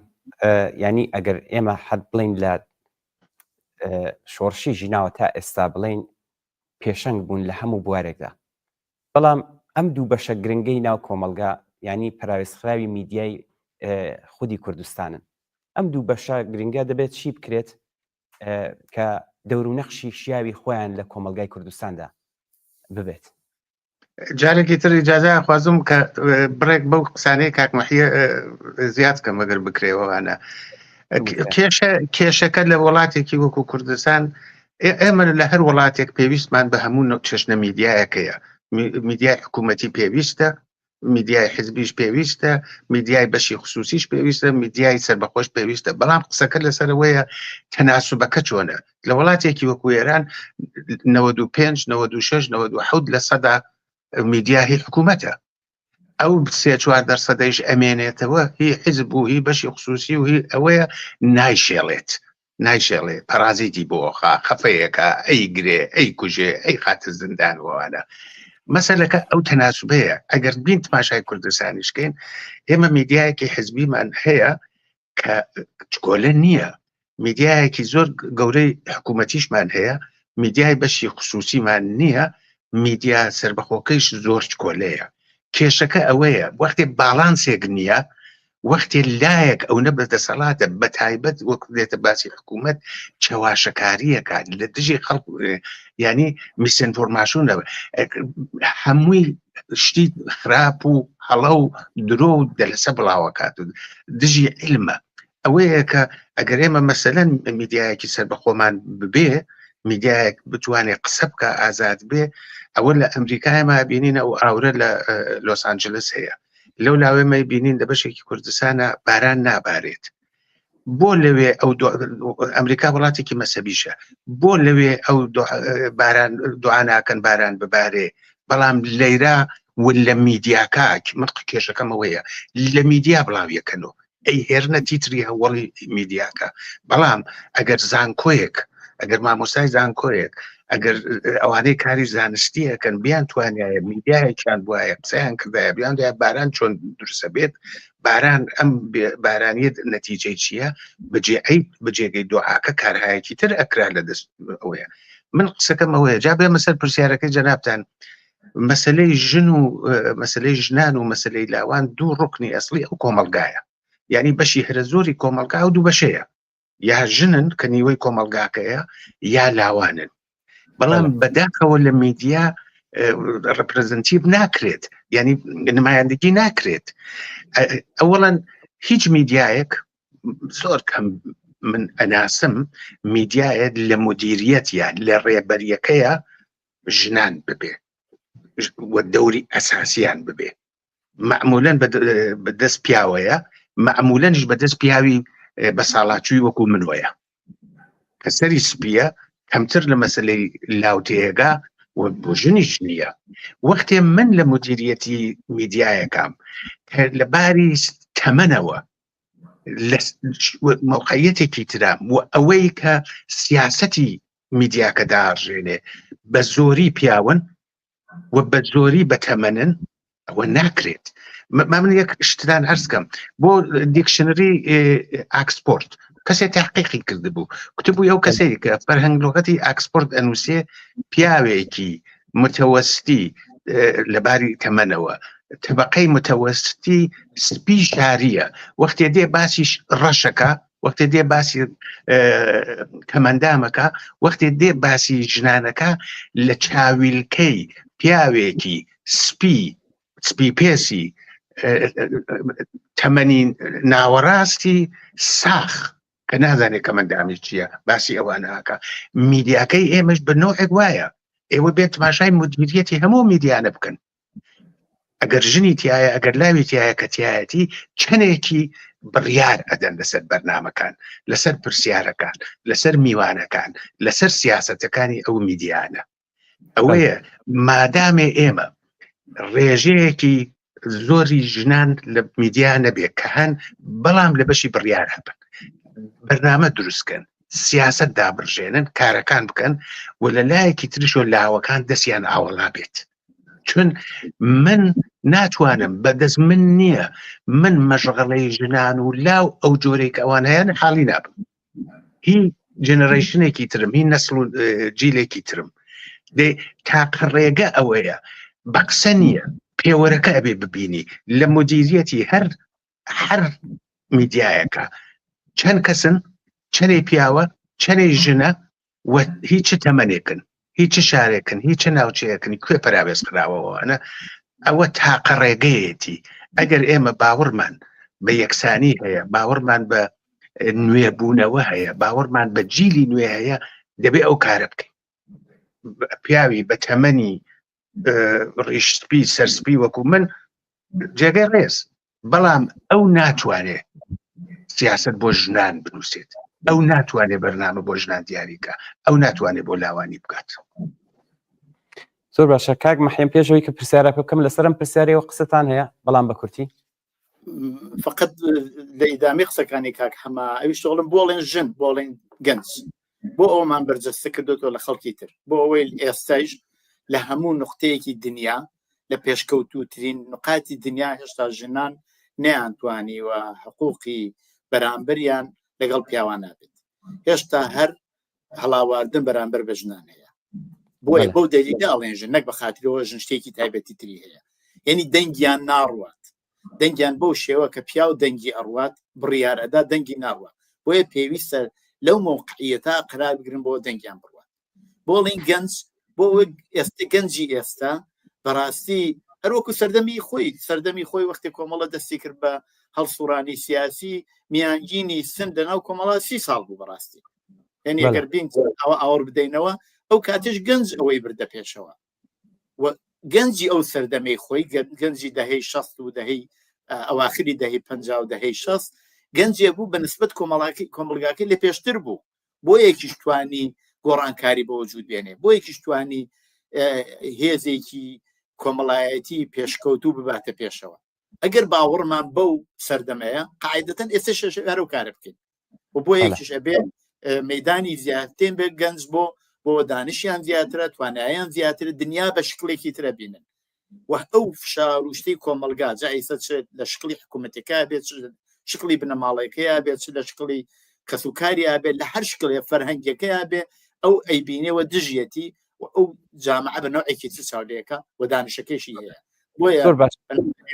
ینی ئەگەر ئێمە حەد بڵین لە شۆڕشی ژیناوە تا ئێستا بڵین پێشەنگ بوون لە هەموو بوارێکدا بەڵام ئەم دوو بەشە گرنگەی ناو کۆمەلگا ینی پراوێستخراوی میدیای خودی کوردستانن ئەم دوو بەشە گرنگە دەبێت چی بکرێت کە دەور و نەخشی شیاوی خۆیان لە کۆمەلگای کوردستاندا ببێت. جارێکی تر ئیجازە خوازم کە بڕێک بەو قسانەی کاک مەحیە زیاد کەم ئەگەر بکرێەوەوانە کێشەکە لە وڵاتێکی وەکو کوردستان ئێمە لە هەر وڵاتێک پێویستمان بە هەموو چەشنە میدیایەکەیە میدیای حکوومەتی پێویستە میدیای حزبیش پێویستە میدیای بەشی خصوصیش پێویستە میدیای سربەخۆش پێویستە بەڵام قسەکە لەسەرەوەیە تەناسوبەکە چۆنە لە وڵاتێکی وەکو ئێران 95 96 97% میدیای حکوومەتە ئەو 3-4% ئەمێنێتەوە هی حزب و هی بەشی خصوصی و هی ئەوەیە نایشێڵێ پەرازیتی بۆخە خەفەیەکە ئەی گرێ ئەی کوژێ ئەی خاتە زندان وانە مەسەلەکە ئەو تەناسوبەیە ئەگەر بین تماشای کوردستانیشکەین ئێمە میدیایەکی حزبیمان هەیە کە چکۆلە نییە میدیایەکی زۆر گەورەی حکوومەتیشمان هەیە میدیای بەشی خصوصیمان نییە میدیا سربەخۆکەیش زۆر چکۆلەیە کێشەکە ئەوەیە وەختی باڵانسێک نییە وەختی لایەک ئەو نە بەدەسەڵاتە بە تایبەت وەک دێتە باسی حکوومەت چاواشەکاریەکە لە دژی خەڵک ینی میسئینفۆرماسیۆنە هەمووی شتی خراپ و هەڵە و درۆ و دەلەسە بڵاوەکات و دژی علمە ئەوەیە کە ئەگەر ئێمە مەسەلەن میدیایەکی سربەخۆمان ببێ میدیایەک بتوانێت قسە بکە ئازاد بێ ئەوە لە ئەمریکایمە بینینە و ئاورە لە لۆس ئانجلس هەیە لەو لاوێمە بینین لە بەشێکی کوردستانە باران نابارێت بۆ لەوێ ئەو ئەمریکا وڵاتێکی مەسەبیشە بۆ لەوێ ئەو دوعاناکەن باران ببارێ بەڵام لەیرا لە میدیاکاک من کێشەکەمەوەیە لە میدیا بڵاویەکەنەوە ئەی هێرنە تیتری هەوڵی میدیاکە بەڵام ئەگەر زانکۆیەک ئەگەر مامۆستای زانکۆیەک ئەگەر ئەوانەی کاری زانستیەکەن بیان توانایە میدیایەکیان بواە قسەیان کردایە بیان باران چۆن درستە بێت باران ئەم بارانیت نەتیجەی چییە بەجێگەی دوعاکە کارهایەکی تر ئەکرا لە دەست ئەوەیە من قسەکەم ئەوەیە جا بێ مەسەر پرسیارەکەی جەنابتان مەسلەی ژن و مەسلەی ژنان و مەسلەی لاوان دوو ڕوکنی ئەسڵی ئەو کۆمەلگایە یعنی بەشی هەرە زۆری کۆمەلگا و دوو بەشەیە یا ژنن کە نیوەی کۆمەلگاکەیە یا لاوانن بەڵام بەداخەوە لە میدیا ڕپرزنتیڤ ناکرێت یعنی نمایندگی ناکرێت ئەوەڵەن هیچ میدیایەک زۆر کەم من ئەناسم میدیایەت لە مدیریەتیان لە ڕێبەریەکەیە ژنان ببێ و دەوری ئەساسیان ببێ معمولاً بەدەست پیاوەیە معمولاًش بەدەست پیاوی بە ساڵاچووی وەکو منوەیە کە سەری سپیە کەمتر لە مەسلەی لاوتەیەگا و بۆ ژنیش نییە وەختێ من لە مدیریەتی میدیایەکەم کە لە باری تەمەنەوە موقعیەتێکی ترام و ئەوەی کە سیاسەتی میدیاکە داڕژێنێ بە زۆری پیاون و بە زۆری بەتەمەنن ئەوە ناکرێت من یەک شتدان هەرسکەم بۆ دیکشنەری ئاکسپۆرت کەسێک تحقیقی کرده بوو کتبوو ئەو کەسێک کە فەرهەنگ لوغەتی ئاکسپۆرت ئەنووسێ پیاوێکی متەوەستی لەباری تەمەنەوە طبقەی متەوەستی سپی شاریە وەختێ دێ باسیش ڕەشەکە وەختێ دێ باسی کەمەندامەکە وەختێ دێ باسی ژنانەکە لە چاویلکەی پیاوێکی سپی پێسی تەمەنی ناوەڕاستی ساخ کە نازانێت کەمەندامی چییە باسی ئەوانەکە میدیاکەی ئێمەش بە نۆعێک وایە ئێوە بێت تماشای مدیریەتی هەموو میدیانە بکەن ئەگەر ژنی تایە ئەگەر لاوی تایە کە تایەتی چەندێکی بڕیار ئەدەن لەسەر بەرنامەکان لەسەر پرسیارەکان لەسەر میوانەکان لەسەر سیاسەتەکانی ئەو میدیانە ئەوەیە مادامێ ئێمە ڕێژەیەکی زۆری ژنان لە میدیا نەبێت کە هەن بەڵام لە بەشی بڕیار هەبن بەرنامە دروستکەن سیاست دابڕژێنن کارەکان بکەن و لە لایەکی تریشۆ لاوەکان دەستیان ئاوەڵا بێت چون من ناتوانم بەدەست من نییە من مەشغەڵەی ژنان و لاو ئەو جۆرێک ئەوان هەیەن حاڵی نابم هی جێنەرەیشنێکی ترم هی نەسڵ و جیلێکی ترم دێ تاقڕێگە ئەوەیە بە قسە نییە پێوەرەکە ئەبێ ببینی لە مدیریەتی هەر میدیایەکە چەند کەسن چەندێ پیاوە چەندێ ژنە و هیچ تەمەنێکن هیچ شارێکن هیچ ناوچەیەکن کوێ پەراوێز قراوەوەوانە ئەوە تاقەڕێگەیەتی ئەگەر ئێمە باوەڕمان بە یەکسانی هەیە باوەڕمان بە نوێبوونەوە هەیە باوەڕمان بە جیلی نوێ هەیە دەبێ ئەو کارە بکەین پیاوی بە تەمەنی ڕیشسپی سەرسپی وەکو من جێگەی ڕێز بەڵام ئەو ناتوانێت سیاست بۆ ژنان بنووسێت ئەو ناتوانێت بەرنامە بۆ ژنان دیاریکە ئەو ناتوانێت بۆ لاوانی بکات زۆر باشە کاک مەحیم پێشەوەی کە پرسیارە بکەم لەسەرم پرسیارەوە قسەتان هەیە بەڵام بە کورتی فقط لە ئیدامی قسەکانی کاک هەما ئەویش تۆڵم بۆڵێن ژن بۆڵێن گەنج بۆ ئەومان بەرجەستە کردوتەوە لە خەڵکی تر بۆ ئەوەی ئێستایش لە هەموو نقطەیەکی دنیا لە پێشکەوتوترین نقاتی دنیا هێشتا ژنان نەیانتوانی و حقوقی بەرامبەریان لەگەڵ پیاوان نابێت هێشتا هەر هەڵاواردن بەرامبەر بە ژنان هەیە بۆیە بەو دەلیلە ئەڵێن ژن نەک بە خاترەوە ژن شتێکی تایبەتی تری هەیە یعنی دەنگیان ناڕوات دەنگیان بەو شێوە کە پیا و دەنگی ئەڕوات بڕیارەدا دەنگی ناڕوات بۆیە پێویستە لەو موقعیەتا قرار بگرن بۆ دەنگیان بڕوات بۆڵین گەنج بۆ ئێستا گەنجی ئێستا بەڕاستی هەروەکو سەردەمی خۆی وەختی کۆمەڵە دەستی کرد بە هەڵسوڕانی سیاسی میانگینی سند لەناو کۆمەڵە 30 ساڵ بوو بەڕاستی یعنی ئەگەر بین ئەوە ئاور بدەینەوە ئەو کاتش گەنج ئەوەی بردە پێشەوە گەنجی ئەو سەردەمەی خۆی گەنجی دەهەی 60 و دەهەی ئەواخری دەهەی 50 و دەهەی 60 گەنجێ بوو بە نسبەت کۆمەڵگاکەی لە پێشتر بوو بۆ یەکیش توانی گۆڕانکاری بە وجود بێنێ بۆ یەکیش توانی هێزێکی کۆمەڵایەتی پێشکەوتوو بباتە پێشەوە ئەگەر باوەڕمان بەو سەردەمەیە قاعدەتەن ئێستا شەشەکار و کارە بکەین و بۆ یەکیش ئەبێ مەیدانی زیاترین بێ گەنج بۆ دانیشیان زیاترە تواناییان زیاتر دنیا بە شکلێکی ترە بینن و ئەو فشار و شتەی کۆمەلگا جا ئێستا لە شکلی حکوومەتەکە بێت شکلی بنەماڵەکەیە بێت لە شکلی کەسوکاریە بێت لە هەر شکڵێ فەرهەنگەکەیە بێ ئەو ئەیبینەوە دژیەتی و ئەو جامعە بە نوعێکی چ چاودەیەەکە و دانیشەکەیشی هەیە بۆیە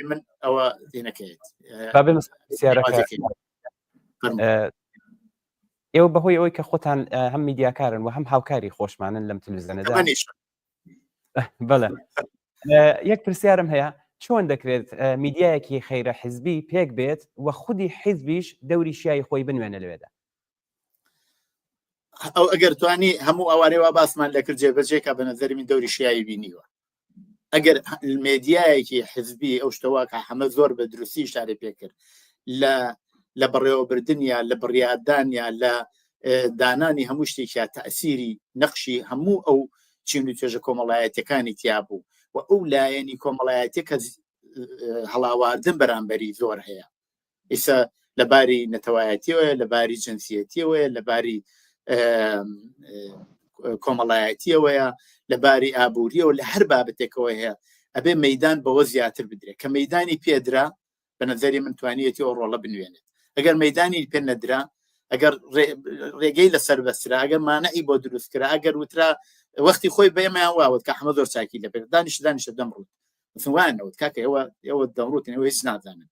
من ئەوە دینەکەیت ئێوە بەهۆی ئەوەی کە خۆتان هەم میدیاکارن و هەم هاوکاری خۆشمانن لەم تلویزیۆنەدا بەڵێ یەک پرسیارم هەیە چۆن دەکرێت میدیایەکی خەیرە حیزبی پێک بێت و خودی حیزبیش دەوری شیای خۆی بنوێنە لەوێدا ئەو ئەگەر توانی هەموو ئەوارەوە باسمان لەکرد جێبەجێکە بە نەزەری من دەوری شیایی بینیوە ئەگەر مێدیایەکی حیزبی ئەو شتەوەکە هەمە زۆر بە دروستی شارێ پێکرد لە بەڕێوەبردنیا لە بڕیادانیا لە دانانی هەموو شتێکە تەئسیری نەقشی هەموو ئەو چین و توێژە کۆمەڵایەتەکانی تیا بوو و ئەو لایەنی کۆمەڵایەتێکە هەڵاواردن بەرامبەری زۆر هەیە ئیسا لەباری نەتەوایەتیەوەیە لەباری جنسیەتیەوەیە لەباری کۆمەڵایەتیەوەیە لەباری ئابووریەوە لە هەر بابەتێکەوە هەیە ئەبێ مەدان بەوە زیاتر بدرێت کە مەدانی پێدرا بە نەزەری من توانیەتی ئەو ڕۆڵە بنوێنێت ئەگەر مەدانی پێ نەدرا ئەگەر ڕێگەی لەسەر بەسترا ئەگەر مانەی بۆ دروستکرا ئەگەر وترا وەختی خۆی بەێمەیان واوت کە حمە زۆر چاکی لەبێت دانیشە دەمڕوت وانەوت کاکە ئێوە دەمڕوتن ئەوە هیچ نازانن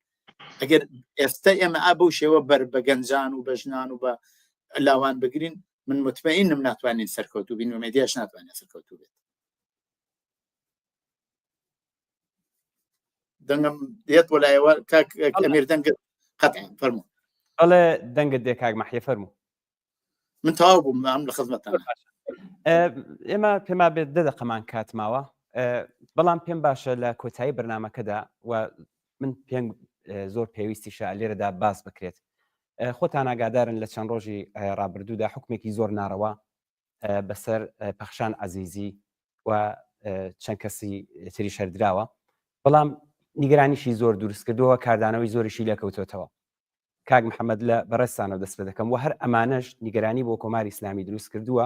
ئەگەر ئێستا ئێمە ئابە و شێوە بەر بە گەنجان و بە ژنان و بە لاوان بگرین من مطمئنم ناتوانین سەرکەوتوو بین و مێدیاش ناتوانێت سەرکەوتوو بێت دەنگم دێت وەلایەوە کاک ئەمیر دەنگت قەتعا فەرموو ئەڵێ دەنگت دێ کاک مەحیە فەرموو من تەواو بووم ئەم لە خزمەتتان ئێمە پێما بێت دەدەقەمان کاتماوە بەڵام پێم باشە لە کۆتایی بەرنامەکەدا و من پێم زۆر پێویستیشە لێرەدا باس بکرێت خۆتان ئاگادارن لە چەند ڕۆژی ڕابردوودا حکمێکی زۆر ناڕەوا بەسەر پەخشان عەزیزی و چەند کەسی تری شەردراوە بەڵام نیگەرانیشی زۆر دروست کردووە کاردانەوەی زۆریشی لێکەوتوتەوە کاک محەممەد لە بەڕێستانەوە دەست پێ دەکەم و هەر ئەمانەش نیگەرانی بۆ کۆماری ئیسلامی دروست کردووە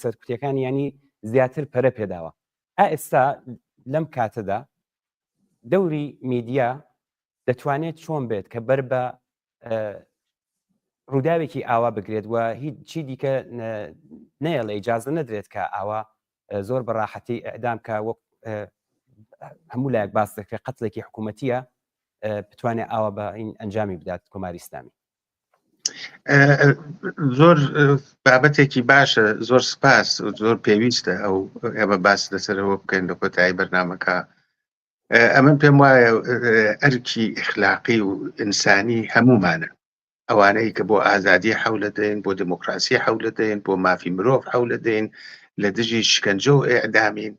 سەرکوتیەکانی ینی زیاتر پەرە پێداوە ئێستا لەم کاتەدا دەوری میدیا دەتوانێت چۆن بێت کە بەر بە ڕووداوێکی ئاوا بگرێت و هیچ چی دیکە نەیەڵێ ئیجازە نەدرێت کە ئاوا زۆر بەڕاحەتی ئەدام کە وەک هەموو لایەک باس دەکرێت قەتڵێکی حکوومەتیە بتوانێت ئاوا بە این ئەنجامی بدات کۆماری ئیسلامی زۆر بابەتێکی باشە زۆر سپاس زۆر پێویستە ئەو ئێمە باس لەسەرەوە بکەین لە کۆتایی بەرنامەکە ئەمن پێم وایە ئەرکی ئیخلاقی و ئینسانی هەمومانە ئەوانەی کە بۆ ئازادی حەولە دەین بۆ دموکراسی حەولە دەین بۆ مافی مرۆڤ حەولە دەین لە دژی شکنجە و ئێعدامین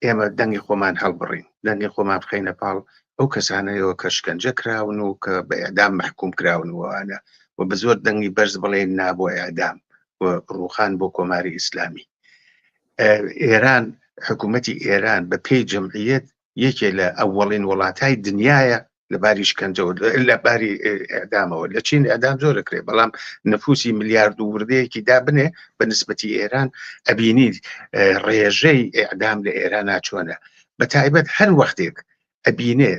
ئێمە دەنگی خۆمان هەڵبڕین دەنگی خۆمان بخەینە پاڵ ئەو کەسانەیەوە کە شکنجە کراون و کە بە ئێعدام محکوم کراون وانە و بە زۆر دەنگی بەرز بڵێن نا بۆ ئێعدام و ڕوخان بۆ کۆماری ئیسلامی ئێران حکوومەتی ئێران بە پێی جەمعیەت یەکێ لە ئەوەڵین وڵاتای دنیاە لەباری شکنجەوە لەباری ئێعدامەوە لە چین ئێعدام زۆر دەکرێت بەڵام نفوسی ملیارد و وردەیەکی دابنێ بە نسبەتی ئێران ئەبینی ڕێژەی ئێعدام لە ئێران چۆنە بە تایبەت هەر وەختێک ئەبینێ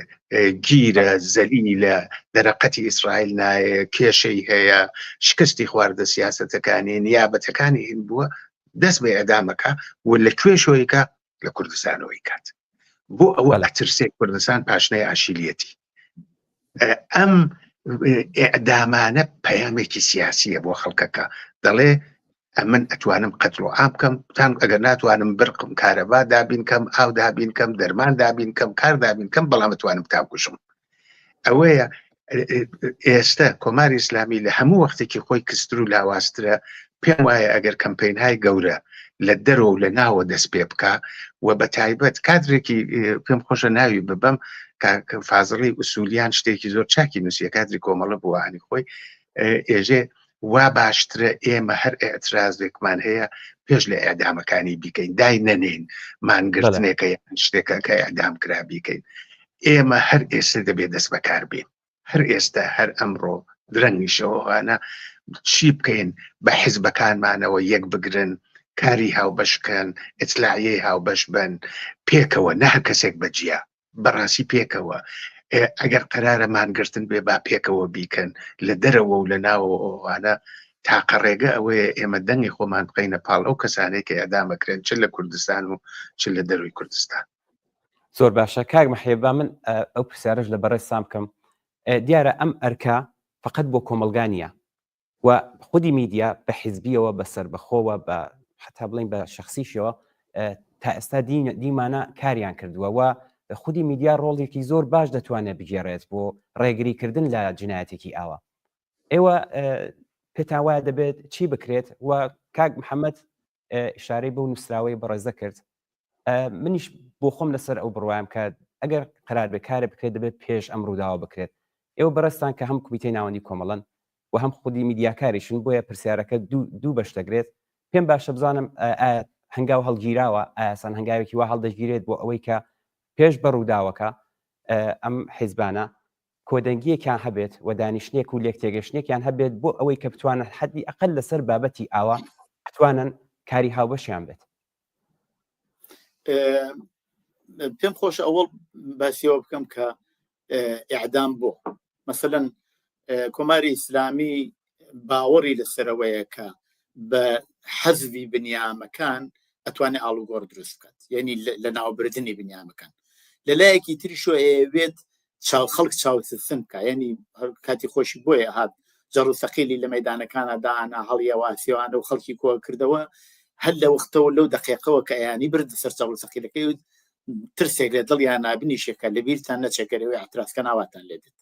گیرە زەلی لە دەرەقەتی ئیسرائیل نایە کێشەی هەیە شکستی خواردە سیاسەتەکانی نیابەتەکانی هین بووە دەست بە ئێعدامەکە و لە کوێشەوەیکە لە کوردستانەوەی کات بۆ ئەوە ئەترسێک کوردستان پاشنەی عاشیلیەتی ئەم ئێعدامانە پەیامێکی سیاسیە بۆ خەڵکەکە دەڵێ من ئەتوانم قەتڵ و عام بکەم تان ئەگەر ناتوانم برقم کارەبا دابین کەم ئاو دابین کەم دەرمان دابین کەم کار دابین کەم بەڵام ئەتوانم تاکوشم ئەوەیە ئێستا کۆماری ئیسلامی لە هەموو وەختێکی خۆی کستر و لاواسترە پێم وایە ئەگەر کەمپینهای گەورە لە دەرەوە و لە ناوە دەست پێ بکە و بە تایبەت کادرێکی پێم خۆشە ناوی ببەم فازڵی ئوسولیان شتێکی زۆر چاکی نووسیە کادری کۆمەڵە بووانی خۆی ئێژێ وا باشترە ئێمە هەر ئێترازێکمان هەیە پێش لە ئێدامەکانی بیکەین دای نەنێن مانگرتنێکە شتێکە کە ئەدام کرا بیکەین ئێمە هەر ئێستا دەبێت دەست بەکار بین هەر ئێستا هەر ئەمڕۆ درەنگیشەوەوانە چی بکەین بە حیزبەکانمانەوە یەک بگرن کاری هاوبەشکەن ئیتلاعیەی هاوبەش بن پێکەوە نە هەر کەسێک بەجیا بەڕاستی پێکەوە ئەگەر قەرارە مانگرتن بێ با پێکەوە بیکەن لە دەرەوە و لە ناوە ئەوانە تاقە ڕێگە ئەوەیە ئێمە دەنگی خۆمان بقەینە پاڵ ئەو کەسانەی کە ئەدامەکرێن چ لە کوردستان و چ لە دەروی کوردستان. زۆر باشە کاک مەحیێبا من ئەو پرسیارەش لە بەڕێز سام بکەم دیارە ئەم ئەرکە فقط بۆ کۆمەلگانیە و خودی میدیا بە حیزبیەوە بەسەر بەخۆوە بە حتا بڵین بە شخصیشەوە تا ئێستا دیمانە کاریان کردووە و خودی میدیا ڕۆڵێکی زۆر باش دەتوانێت بگێڕێت بۆ ڕێگریکردن لە جنایەتێکی ئاوە ئێوە پێتان وایە دەبێت چی بکرێت و کاک محەممەد ئشارەی بەو نووسراوەی بەڕێزە کرد منیش بۆ خۆم لەسەر ئەو بڕوایم کە ئەگەر قەرار بکارە بکرێت دەبێت پێش ئەم ڕووداوە بکرێت ئێوە بەڕستان کە هەم کومیتەی ناوەندی کۆمەڵن و هەم خودی میدیاکاریشن بۆیە پرسیارەکە دوو بەش دەگرێت پێم باشە بزانم هەنگاو هەڵگیراوە ئاسان هەنگاوێکی وا هەڵدەگیرێت بۆ ئەوەی کە پێش بە ڕووداوەکە ئەم حیزبانە کۆدەنگیەکیان هەبێت و دانیشتێک و لێکتێگەشتێکیان هەبێت بۆ ئەوەی کە بتوانن حەدی ئەقل لەسەر بابەتی ئاوا بتوانن کاری هاوبەشیان بێت. پێم خۆشە ئەوڵ باسیەوە بکەم کە ئیعدام بۆ مەسەلەن کۆماری ئیسلامی باوەڕی لەسەرەوەیە کە بە حەزبی بنیامەکان ئەتوانێت ئاڵوگۆڕ دروست بکات یعنی لە ناوبردننی بنیامەکان لەلایەکی تریشۆ ئەوێت خەڵک چاوسن بکە ینی کاتی خۆشی بۆیە هات جەڕ و سەقیلی لە مەدانەکانە دانا هەڵیەوە سیوانە و خەڵکی کۆ کردەوە هەر لە وەختەوە لەو دقیقەوە کە ینی برد سەر جەڕ و سەقیلەکەی و ترسێک لێ دڵیان نابنیشێکە لە بیرتان نەچێکەرەوەی اعتراسکە ناواتان لێدێت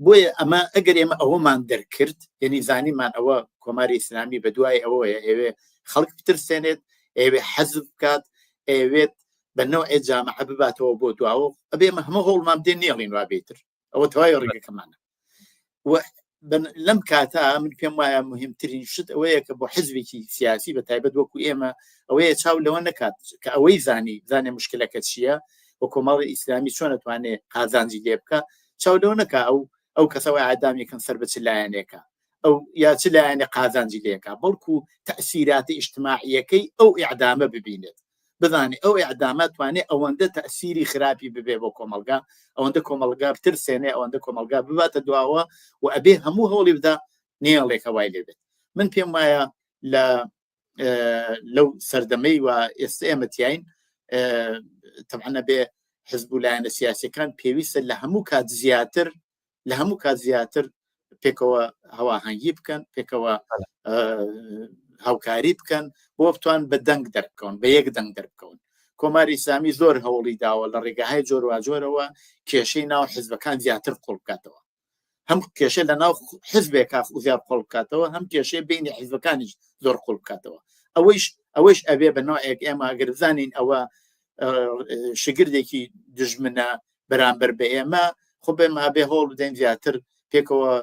بۆیە ئەمە ئەگەر ئێمە ئەوەمان دەرکرد یعنی زانیمان ئەوە کۆماری ئیسلامی بە دوای ئەوەیە ئێوێ خەڵک بترسێنێت ئێوێ حەزب بکات ئەوێت بەنەوە جامعە بباتەوە بۆ دواوە ئەبێ ئێمە هەموو هەوڵمان بدێن نێڵین وابێتر ئەوە تەواوی ڕێگەکەمانە لەم کاتا من پێم وایە مهمترین شت ئەوەیە کە بۆ حزبێکی سیاسی بە تایبەت وەکو ئێمە ئەوەیە چاو لەوە نکات کە ئەوەی زانێ مشکلەکە چییە و کۆمەڵی ئیسلامی چۆن دەتوانێت قازانجی لێ بکە چاو لەوە نەکا ئەو کەسەوەی ئادامیەکەن سەر بە چ لایەنێکە ئەو یا چ لایەنێ قازانجی لێکە بەڵکو تەسیراتی ئیجتماعیەکەی ئەو ئیعدامە ببینێت بزانێ ئەو ئیعدامە توانێت ئەوەندە تەسیری خراپی ببێ بۆ کۆمەلگا ئەوەندە کۆمەلگا بترسێنێ ئەوەندە کۆمەلگا بباتە دواوە و ئەبێ هەموو هەوڵی بدا نێڵێکە وای لێبێت من پێم وایە لەو سەردەمەی و ئێستا ئێمەتیاین تەبعەنە بێ حزب و لایەنە سیاسیەکان پێویستە لە هەموو کات زیاتر پێکەوە هەواهەنگی بکەن پێکەوە هاوکاری بکەن بۆ بتوان بە دەنگ دەربکەون بە یەک دەنگ دەربکەون کۆماری ئیسلامی زۆر هەوڵی داوە لە ڕێگاهای جۆر و جۆرەوە کێشەی ناو حزبەکان زیاتر قوڵ بکاتەوە هەم کێشە لە ناو حزبێک زیاد قوڵ بکاتەوە هەم کێشەی بینی حزبەکانیش زۆر قوڵ بکاتەوە ئەوەش ئەبێ بە نوعێک ئێمە ئەگەر بزانین ئەوە شگردێکی دژمنە بەرامبەر بە ئێمە خۆ بێمە بێ هەوڵ بدەین زیاتر پێکەوە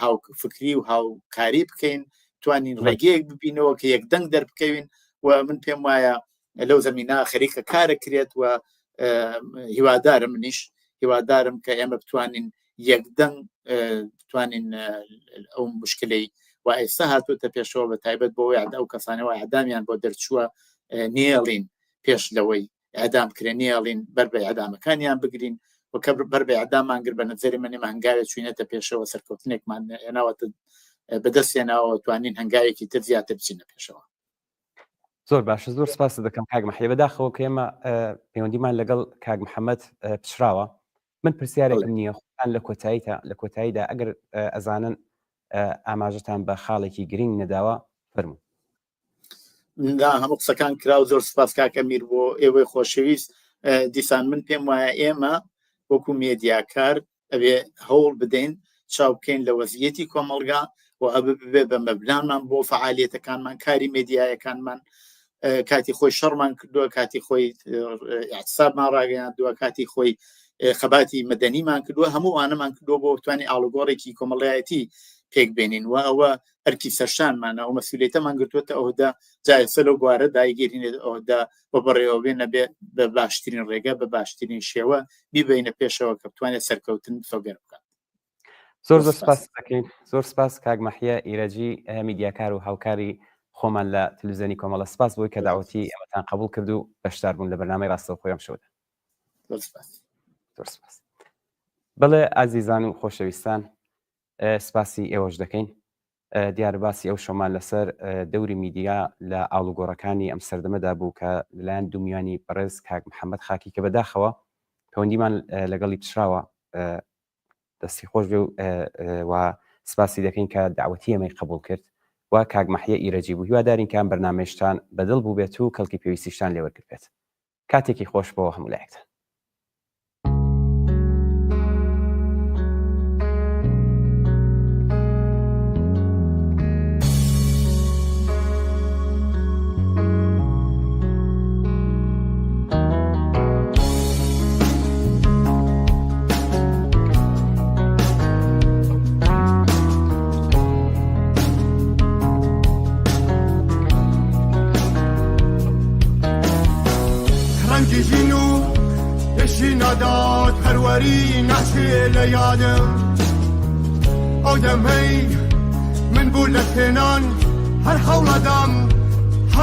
هاو فکری و هاوکاری بکەین توانین ڕێگەیەک ببینەوە کە یەک دەنگ دەربکەوین و من پێم وایە لەو زەمینە خەریکە کارە کرێت و هیوادارم منیش هیوادارم کە ئێمە بتوانین یەکدەنگ بتوانین ئەو مشکلەی و ئێستا هاتووەتە پێشەوە بە تایبەت بۆەوەی ئەو کەسانەوە ئەعدامیان بۆ دەرچووە نێڵین پێش لەوەی ئەعدام کرێ نێڵین بەر بە ئەعدامەکانیان بگرین وکە بەر بە ئەعدامان گر بە نەزەری منی هەنگاوێت چوینەتە پێشەوە سەرکەوتنێکمان هێناوەتە بەدەستێناوە توانین هەنگاوێکی تر زیاتر بچینە پێشەوە. زۆر باشە زۆر سپاس دەکەم کاک مەحیێ بەداخەوە کە ئێمە پەیوەندیمان لەگەڵ کاک محەممەد پشراوە من پرسیارێکم نییە خۆتان لە کۆتاییدا ئەگەر ئەزانن ئاماژەتان بە خاڵێکی گرنگ نەداوە فەرموو. هەموو قسەکان کرا و زۆر سپاس کاکە میر بۆ ئێوەی خۆشەویست دیسان من پێم وایە ئێمە وەکو مێدیاکار ئەوێ هەوڵ بدەین چاو بکەین لە وەزیەتی کۆمەلگا و ئەبێ ببێ بە مەبنامان بۆ فعالیەتەکانمان کاری مێدیایەکانمان کاتی خۆی شەڕمان کردووە کاتی خۆی اعتصابمان ڕاگەیاندووە کاتی خۆی خەباتی مەدەنیمان کردووە هەموو ئانەمان کردووە بۆ بتوانین ئاڵوگۆڕێکی کۆمەڵایەتی پێک بێنین و ئەوە ئەرکی سەرشانمانە و مەسئولیتەمان گرتووەتە ئەوەدا جایسە لەو بوارە داگیرینێت ئەوەدا بە بەڕێوە بێنە بێ بە باشترین ڕێگە بە باشترین شێوە بیبینە پێشەوە کە بتوانێت سەرکەوتن فەوگەر بکات. زۆر سپاس دەکەین. زۆر سپاس کاک مەحیە ئیرەجی میدیاکار و هاوکاری خۆمان لە تلڤیزیۆنی کۆمەڵە. سپاس بۆی کە داوەتی ئێمەتان قبول کرد و بەشدار بوون لە بەرنامەی ڕاستەوخۆی ئەم شەودا. زۆر سپاس. بەڵێ ئازیزان و خۆشەویستان، سپاسی ئێوەش دەکەین. دیارە باسی ئەو شۆمان لەسەر دەوری میدیا لە ئاڵوگۆڕەکانی ئەم سەردەمەدا بوو کە لەلایەن دوومیانی بەڕێز کاک محەممەد خاکی کە بەداخەوە پەیوەندیمان لەگەڵی پشراوە دەستی خۆش بێ و سپاسی دەکەین کە داوەتی ئەمەی قبول کرد و کاک مەحیە ئیرەجی بوو. هیوادارین کە ئەم بەرنامەیەشتان بەدڵ بوو بێت و کەڵکی پێویستیشتان لێوەرگرت بێت. کاتێکی خۆش بۆ هەموو لایەکتان. داد پروری نچه لیادم آدمی من بولتنان هر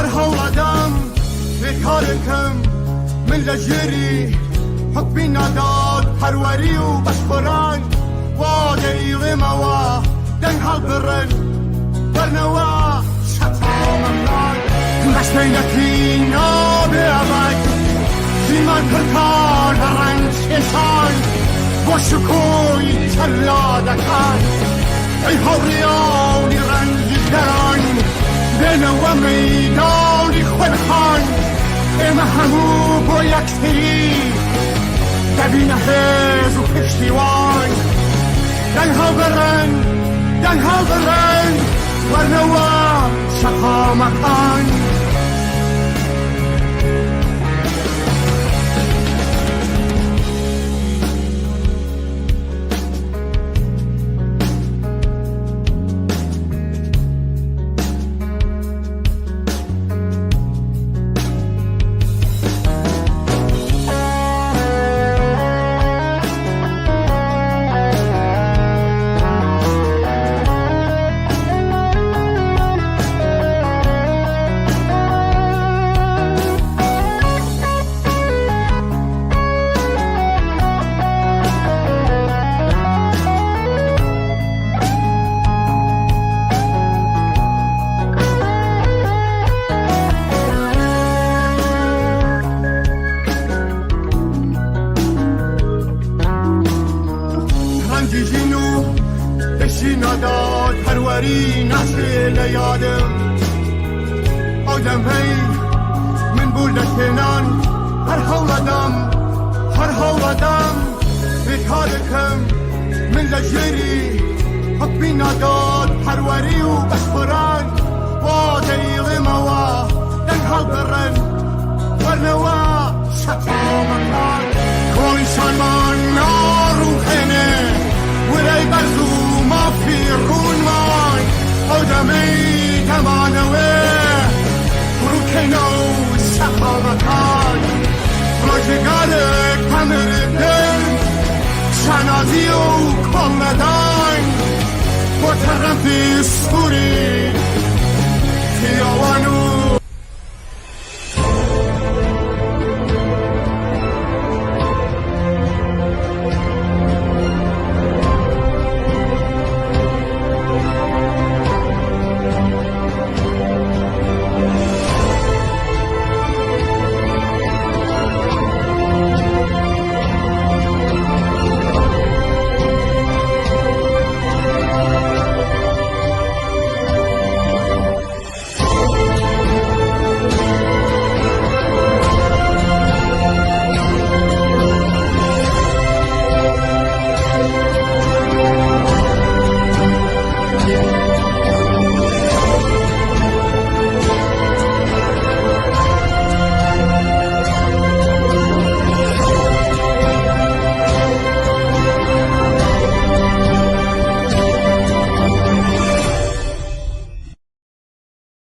حولدم بکارکم من لجری حکمی نداد پروری و بشبران واده ایغموا دن حال برن برنوا شطامنان مشتینکی نابه عبد زیمان پرکار برنج کشان با شکوی چلادکان ای حوریانی رنجگران بنو میدانی خودخان اما همو با یکتری دبین حز و پشتیوان دنها برن ورنوا شقامکان What a rampy story,